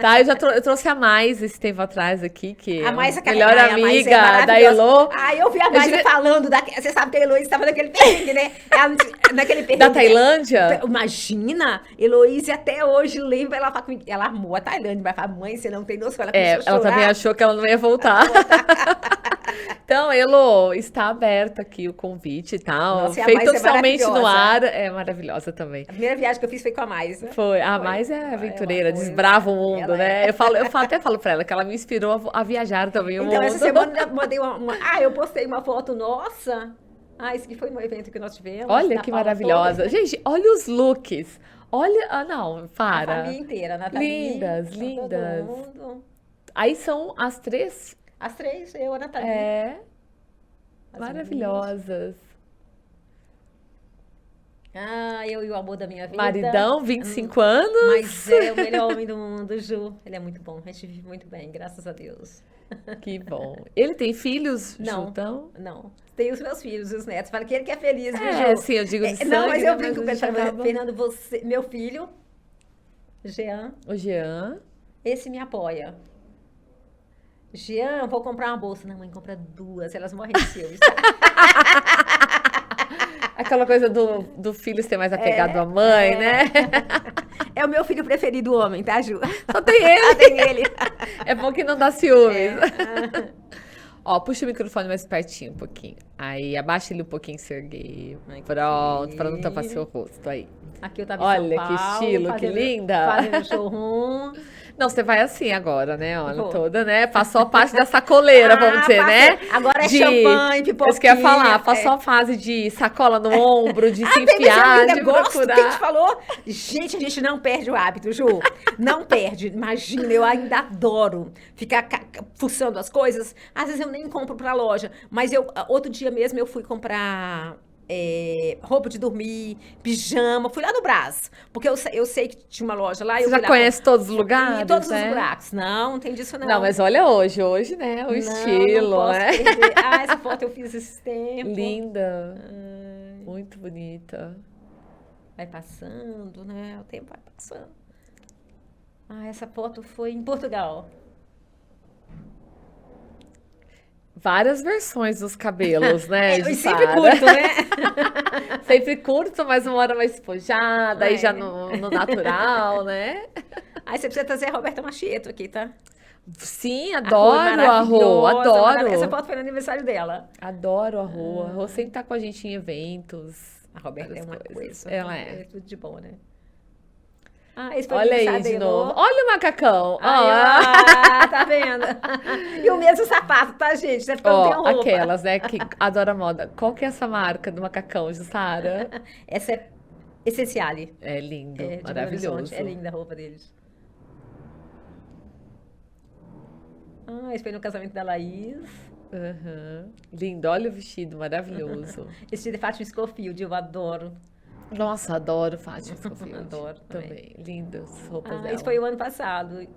Tá? Eu trouxe a Mais esse tempo atrás aqui, que é a melhor amiga da Elo. Eu vi a Mais falando Você sabe que a Heloísa estava naquele perrengue, né? Naquele perrengue. Da Tailândia? Imagina, Heloísa até hoje lembra, ela amou a Tailândia, mas fala, mãe, você não tem noção. Ela também achou que ela não ia voltar. Então, Elo, está aberto aqui o convite e tal. Nossa, feito oficialmente no ar. É maravilhosa também. A primeira viagem que eu fiz foi com a Mais. Né? Foi. A Mais é aventureira, desbrava o mundo, né? Eu até falo pra ela que ela me inspirou a viajar também o mundo. Então, essa semana eu mandei eu postei uma foto nossa. Isso que foi no evento que nós tivemos. Olha que maravilhosa. Toda. Gente, olha os looks. Olha, não, para. A família inteira, Nathalie. Lindas. Aí são as três? As três, eu, a Nathalie. É, As maravilhosas. Ah, eu e o amor da minha vida. Maridão, 25 anos. Mas é o melhor homem do mundo, Ju. Ele é muito bom. A gente vive muito bem, graças a Deus. Que bom. Ele tem filhos, Não, Jutão? não. Tem os meus filhos e os netos. Fala que ele que é feliz, viu, É, Ju? sim, eu digo de sangue, Não, mas eu né, brinco com a ele. gente Falo, acaba- Fernando, você, meu filho, Jean, O Jean. esse me apoia. Jean, vou comprar uma bolsa. Não, mãe, compra duas. Elas morrem de ciúmes. Aquela coisa do filho ser mais apegado à mãe, né? É o meu filho preferido, o homem, tá, Ju? Só tem ele. Ah, tem ele. É bom que não dá ciúmes. É. Ó, puxa o microfone mais pertinho um pouquinho. Aí, abaixa ele um pouquinho, se erguer. Aqui. Pronto, para não tampar seu rosto. Aí. Aqui eu tava em Olha São que Paulo, estilo, que linda. Fazendo showroom. Não, você vai assim agora, né? Olha, Vou. toda, né? Passou a parte da sacoleira, vamos dizer, né? passei. Agora é champanhe, pipoquinha. Isso que eu ia falar, passou a fase de sacola no ombro, de se enfiar, ainda de gosto, procurar. quem te falou? Gente, a gente não perde o hábito, Ju. Não perde. Imagina, eu ainda adoro ficar fuçando as coisas. Às vezes eu nem compro pra loja, mas outro dia mesmo eu fui comprar roupa de dormir, pijama, fui lá no Brás, porque eu sei que tinha uma loja lá. Você eu já fui lá conhece todos os lugares, em todos os né? buracos. Não tem disso não. Não, mas olha hoje, né? O Não, estilo, não posso né? perder. Ah, essa foto eu fiz esse tempo. Linda, Ai, muito bonita. vai passando, né? O tempo vai passando. Ah, essa foto foi em Portugal. Várias versões dos cabelos, né, Eu sempre Jussara? curto, né? Sempre curto, mas uma hora mais espojada, aí já É. no natural, né? Aí você precisa trazer a Roberta Machieto aqui, tá? Sim, A adoro Rô é a Rô, maravilhosa, adoro. Essa foto foi no aniversário dela. Adoro a Rô. A Rô sempre tá com a gente em eventos. A Roberta é várias uma coisas. coisa. Ela é. tudo de bom, né? Ah, esse foi o Olha aí aniversário de da novo. Elô. Olha o macacão. Aí, tá vendo? E o mesmo sapato, tá, gente? Você ficando sem Ó, roupa. aquelas, né, que adora moda. Qual que é essa marca do macacão, Jussara? Essa é Essenciale. É lindo, É, de Belo maravilhoso. Horizonte. É linda a roupa deles. Ah, esse foi no casamento da Laís. Aham. Lindo, olha o vestido, maravilhoso. Esse de Fátima Scofield, eu adoro. Nossa, adoro Fátima Scofield. Adoro também. Lindas as roupas Ah, dela. esse foi o ano passado,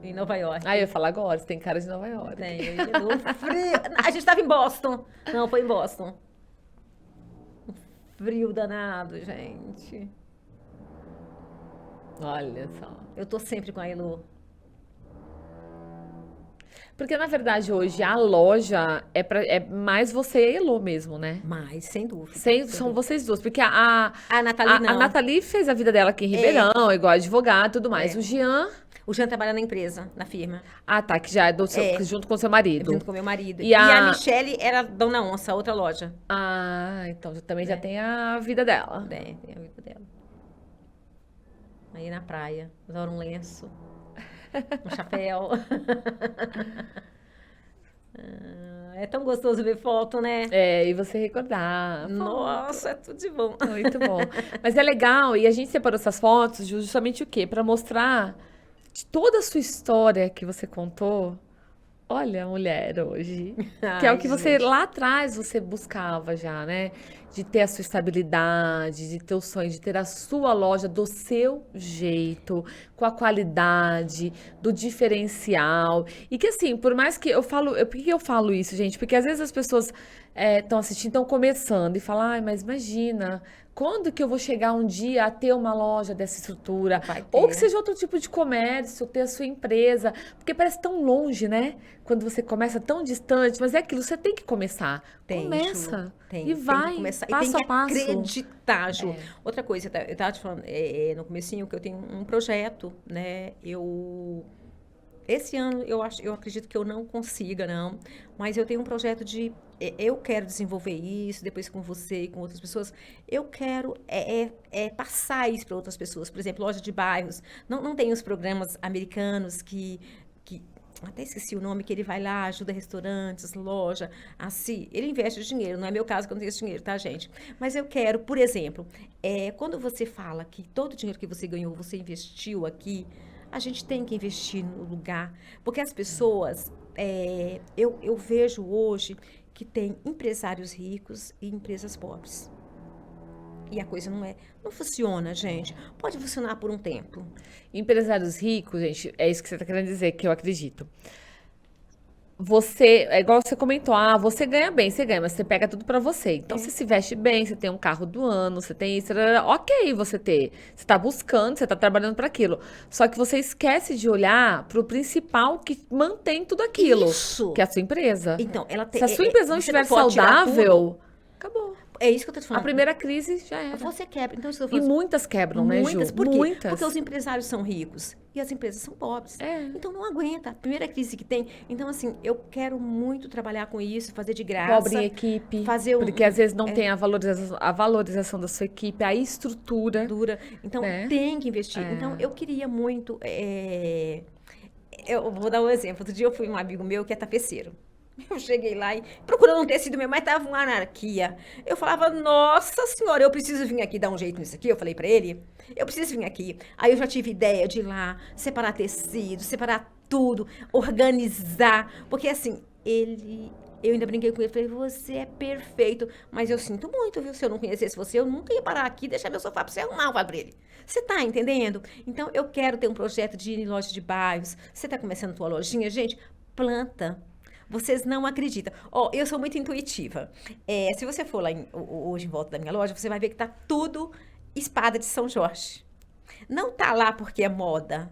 em Nova York. Ah, eu ia falar agora, você tem cara de Nova York. Tem, no frio. A gente estava em Boston. Não, foi em Boston. Um frio danado, gente. Olha só. Eu tô sempre com a Elo. Porque, na verdade, hoje a loja é mais você e a Elô mesmo, né? Mas, sem dúvida. São dúvida. vocês duas. Porque a A Nathalie não. Nathalie fez a vida dela aqui em Ribeirão, igual advogada e tudo mais. É. O Jean, O Jean trabalha na empresa, na firma, tá, que já é do seu, junto com o seu marido. junto com meu marido. E E a- a Michelle era Dona Onça, outra loja. Ah, então também já tem a vida dela. Tem a vida dela. Aí na praia, adoro um lenço, um chapéu. Ah, é tão gostoso ver foto, né? É, e você recordar. Nossa, é tudo de bom. Muito bom. Mas é legal, e a gente separou essas fotos justamente o quê? Para mostrar de toda a sua história que você contou. Olha a mulher hoje. Que é o Ai, que você gente. lá atrás você buscava já, né? De ter a sua estabilidade, de ter o sonho, de ter a sua loja do seu jeito, com a qualidade, do diferencial. E que assim, por mais que eu falo, por que eu falo isso, gente? Porque às vezes as pessoas estão assistindo, estão começando e falam, ai, mas imagina, quando que eu vou chegar um dia a ter uma loja dessa estrutura? Vai Ou ter. que seja outro tipo de comércio, ter a sua empresa, porque parece tão longe, né? Quando você começa tão distante, mas é aquilo, você tem que começar. Tem, Começa Ju, tem, e tem que vai, começar. E passo tem a que passo. acreditar, Ju. É. Outra coisa, eu tava te falando no comecinho que eu tenho um projeto, né? Esse ano eu acredito que eu não consiga, não. Mas eu tenho um projeto eu quero desenvolver isso, depois com você e com outras pessoas. Eu quero passar isso para outras pessoas. Por exemplo, loja de bairros. Não tem os programas americanos que até esqueci o nome, que ele vai lá, ajuda restaurantes, loja, assim, ele investe dinheiro, não é meu caso que eu não tenho esse dinheiro, tá, gente? Mas eu quero, por exemplo, quando você fala que todo o dinheiro que você ganhou, você investiu aqui, a gente tem que investir no lugar, porque as pessoas, eu vejo hoje que tem empresários ricos e empresas pobres. E a coisa não funciona, gente. Pode funcionar por um tempo. Empresários ricos, gente, é isso que você está querendo dizer, que eu acredito. Você, é igual você comentou, você ganha bem, você ganha, mas você pega tudo pra você. Então, você se veste bem, você tem um carro do ano, você tem isso, ok você ter. Você tá buscando, você tá trabalhando para aquilo. Só que você esquece de olhar pro principal que mantém tudo aquilo, Isso. que é a sua empresa. Então, ela tem. Se a sua empresa não você estiver pode tirar tudo. saudável, acabou. É isso que eu tô te A falando. primeira crise já era. Você quebra. Então, isso eu tô E falando. muitas quebram, né, Ju? Muitas. Por quê? Muitas. Porque os empresários são ricos e as empresas são pobres. Então não aguenta. A primeira crise que tem. Então, assim, eu quero muito trabalhar com isso, fazer de graça. Pobre em equipe. Fazer porque às vezes não tem a valorização da sua equipe, a estrutura. dura. Então tem que investir. Então eu queria muito. Eu vou dar um exemplo. Outro dia eu fui um amigo meu que é tapeceiro. Eu cheguei lá e procurando um tecido meu, mas tava uma anarquia. Eu falava, nossa senhora, eu preciso vir aqui dar um jeito nisso aqui. Eu falei pra ele, eu preciso vir aqui. Aí eu já tive ideia de ir lá, separar tecido, separar tudo, organizar. Porque assim, eu ainda brinquei com ele, falei, você é perfeito. Mas eu sinto muito, viu? Se eu não conhecesse você, eu nunca ia parar aqui e deixar meu sofá pra você arrumar, eu falo pra ele. Você tá entendendo? Então, eu quero ter um projeto de ir em loja de bairros. Você tá começando a tua lojinha, gente, planta. Vocês não acreditam. Eu sou muito intuitiva. Se você for lá hoje em volta da minha loja, você vai ver que tá tudo espada de São Jorge. Não tá lá porque é moda.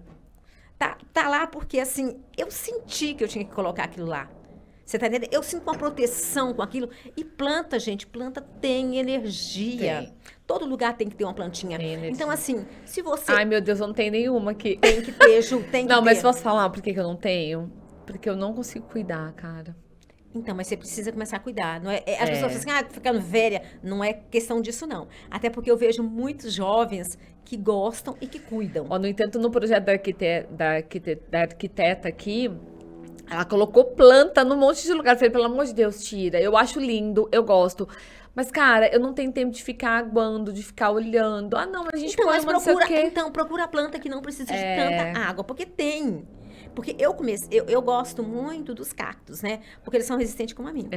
Tá lá porque, assim, eu senti que eu tinha que colocar aquilo lá. Você tá entendendo? Eu sinto uma proteção com aquilo. E planta, gente, planta tem energia. Tem. Todo lugar tem que ter uma plantinha. Tem energia. Então, assim, se você... Ai, meu Deus, eu não tenho nenhuma aqui. Tem que ter, Ju, tem que ter. Não, mas posso falar por que eu não tenho? Porque eu não consigo cuidar, cara. Então, mas você precisa começar a cuidar. Não é, as pessoas falam assim, ficando velha. Não é questão disso, não. Até porque eu vejo muitos jovens que gostam e que cuidam. No entanto, no projeto da arquiteta aqui, ela colocou planta num monte de lugar. Eu falei, pelo amor de Deus, tira. Eu acho lindo, eu gosto. Mas, cara, eu não tenho tempo de ficar aguando, de ficar olhando. Não, mas a gente põe uma não sei o quê. Então, procura a planta que não precisa de tanta água. Porque tem. Porque eu gosto muito dos cactos, né? Porque eles são resistentes como a mim.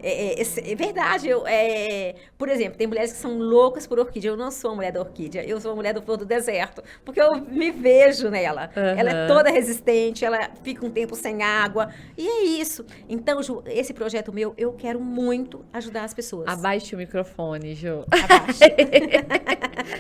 É verdade. Por exemplo, tem mulheres que são loucas por orquídea. Eu não sou a mulher da orquídea. Eu sou a mulher do flor do deserto. Porque eu me vejo nela. Ela é toda resistente. Ela fica um tempo sem água. E é isso. Então, Ju, esse projeto meu, eu quero muito ajudar as pessoas. Abaixe o microfone, Ju. Abaixe.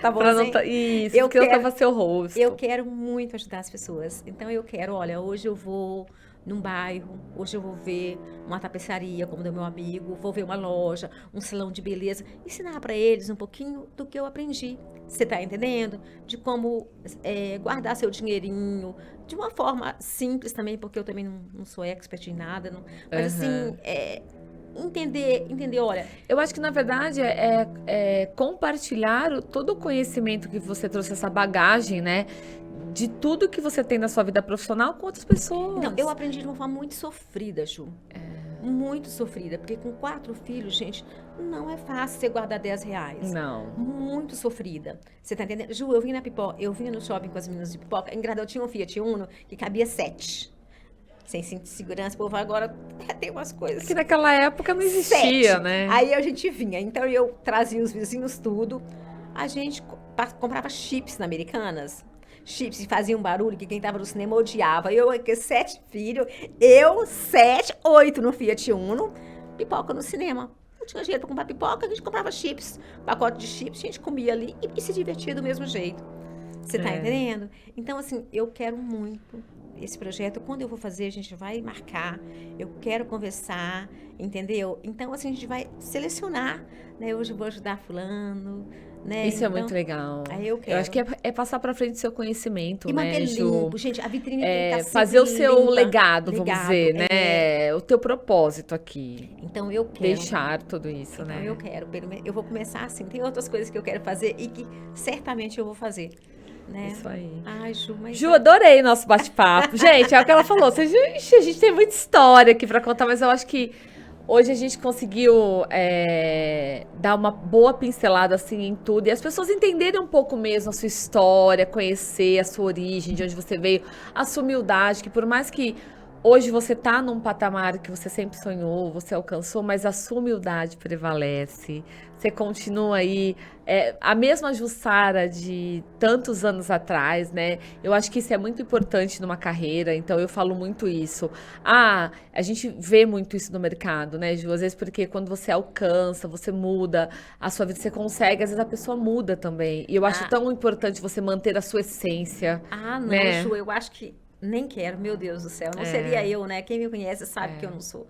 Tá bom, Isso, porque eu tava seu rosto. Eu quero muito ajudar as pessoas. Então, eu quero, olha, hoje eu vou num bairro, hoje eu vou ver uma tapeçaria, como do meu amigo, vou ver uma loja, um salão de beleza, ensinar para eles um pouquinho do que eu aprendi. Você tá entendendo? De como guardar seu dinheirinho, de uma forma simples também, porque eu também não sou expert em nada, mas assim, entender, olha... Eu acho que, na verdade, compartilhar todo o conhecimento que você trouxe, essa bagagem, né? De tudo que você tem na sua vida profissional com outras pessoas. Então, eu aprendi de uma forma muito sofrida, Ju. Muito sofrida, porque com 4 filhos, gente, não é fácil você guardar R$10. Não. Muito sofrida. Você tá entendendo? Ju, eu vinha no shopping com as meninas de pipoca, eu tinha um Fiat Uno que cabia 7. Sem cinto de segurança, o povo agora tem umas coisas. Que naquela época não existia, 7. né? Aí a gente vinha. Então eu trazia os vizinhos tudo. A gente comprava chips na Americanas. Chips e fazia um barulho que quem tava no cinema odiava. Eu, 7 filhos, 7, 8 no Fiat Uno, pipoca no cinema. Não tinha dinheiro pra comprar pipoca, a gente comprava chips, pacote de chips, a gente comia ali e se divertia do mesmo jeito. Você tá entendendo? Então, assim, eu quero muito esse projeto. Quando eu vou fazer, a gente vai marcar, eu quero conversar, entendeu? Então, assim, a gente vai selecionar, né? Hoje eu vou ajudar fulano, né? Isso então, é muito legal. Aí eu quero. Eu acho que é passar pra frente o seu conhecimento, E né, manter Ju? limpo, gente, a vitrine tem que estar fazer o sempre seu limpa. legado, vamos dizer, né? O teu propósito aqui. Então eu quero. Deixar tudo isso, Então né? eu quero. Eu vou começar assim. Tem outras coisas que eu quero fazer e que certamente eu vou fazer. Né? Isso aí. Ai, Ju, mas... Ju, adorei nosso bate-papo. Gente, é o que ela falou. A gente tem muita história aqui pra contar, mas eu acho que Hoje a gente conseguiu dar uma boa pincelada assim em tudo e as pessoas entenderem um pouco mesmo a sua história, conhecer a sua origem, de onde você veio, a sua humildade, que por mais que hoje você tá num patamar que você sempre sonhou, você alcançou, mas a sua humildade prevalece. Você continua aí, a mesma Jussara de tantos anos atrás, né? Eu acho que isso é muito importante numa carreira, então eu falo muito isso. A gente vê muito isso no mercado, né, Ju? Às vezes porque quando você alcança, você muda a sua vida, você consegue, às vezes a pessoa muda também. E eu acho Ah, tão importante você manter a sua essência, não, né? Ju, eu acho que nem quero, meu Deus do céu. Não seria eu, né? Quem me conhece sabe que eu É. não sou.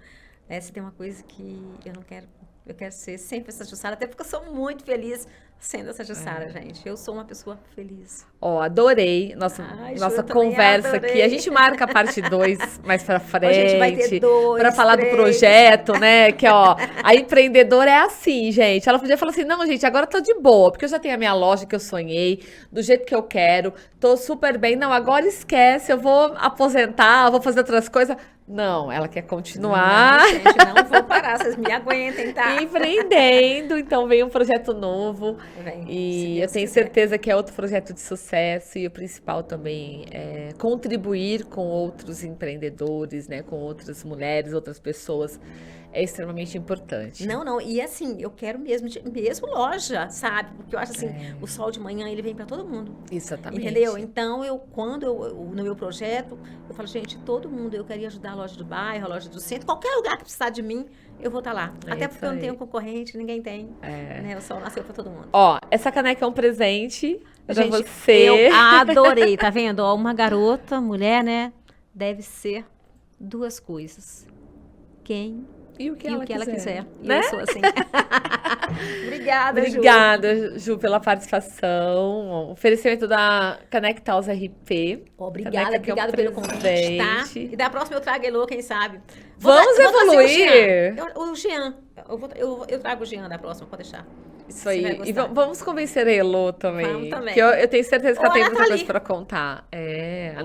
Se tem uma coisa que eu não quero, eu quero ser sempre essa Jussara, até porque eu sou muito feliz sendo essa Jussara, gente. Eu sou uma pessoa feliz. Ó, adorei Ai, Ju, nossa eu também conversa aqui. A adorei. gente marca a parte 2 mais pra A gente vai ter frente, para dois, falar do três. projeto, né? Que, ó, a empreendedora é assim, gente. Ela podia falar assim: não, gente, agora eu tô de boa, porque eu já tenho a minha loja que eu sonhei, do jeito que eu quero, tô super bem. Não, agora esquece, eu vou aposentar, eu vou fazer outras coisas. Não, ela quer continuar Não, gente, não vou parar. Vocês me aguentem, tá? empreendendo. Então vem um projeto novo. Vem, se E eu Deus tenho quiser. certeza que é outro projeto de sucesso e o principal também é contribuir com outros empreendedores, né, com outras mulheres, outras pessoas, é extremamente importante. Não, não. E assim, eu quero mesmo loja, sabe? Porque eu acho assim, o sol de manhã ele vem para todo mundo. Exatamente. Entendeu? Então, quando no meu projeto, eu falo, gente, todo mundo, eu queria ajudar a loja do bairro, a loja do centro, qualquer lugar que precisar de mim, eu vou estar lá. É Até isso porque eu não aí. tenho concorrente, ninguém tem. Né? O sol nasceu para todo mundo. Ó, essa caneca é um presente para Gente, eu você. adorei, tá vendo? Ó, uma garota, mulher, né? Deve ser duas coisas. Quem E o que e o ela que ela quiser. E né? eu sou assim. Obrigada, Ju. Obrigada, Ju, pela participação. O oferecimento da Caneca Taus RP. Obrigada, Caneca que é um obrigada pelo convite, tá? presente. E da próxima eu trago a Elô, quem sabe? Vamos vou trazer evoluir. o Jean. Eu trago o Jean da próxima, pode deixar. Isso Você vai aí. E gostar. vamos convencer a Elô também. Vamos também. Que eu tenho certeza que Ou ela a tem muita coisa Nathalie. para contar. Ou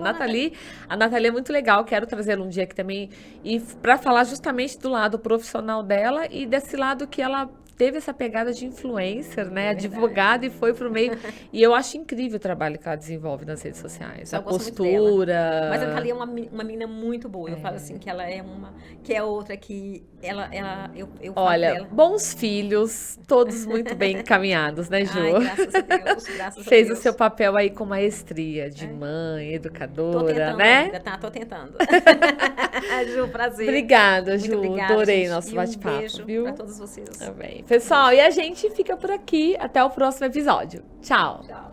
A Nathalie é muito legal. Quero trazê-la um dia aqui também. E para falar justamente do lado profissional dela e desse lado que ela teve essa pegada de influencer, né? Advogada e foi pro meio. E eu acho incrível o trabalho que ela desenvolve nas redes sociais. A Eu gosto muito dela. postura. Mas a Nathalie é uma menina muito boa. Eu falo assim que ela é uma, que é outra que eu falo Olha, dela. bons filhos, todos muito bem encaminhados, né, Ju? Ai, graças a Deus, graças a Fez Deus. o seu papel aí com maestria de mãe, Tô educadora, tentando né? ainda, tá? Tô tentando. Ju, prazer. Obrigada, Muito Ju. obrigada, Adorei gente. nosso E bate-papo, beijo viu? para todos vocês. Tá bem. Pessoal, e a gente fica por aqui. Até o próximo episódio. Tchau. Tchau.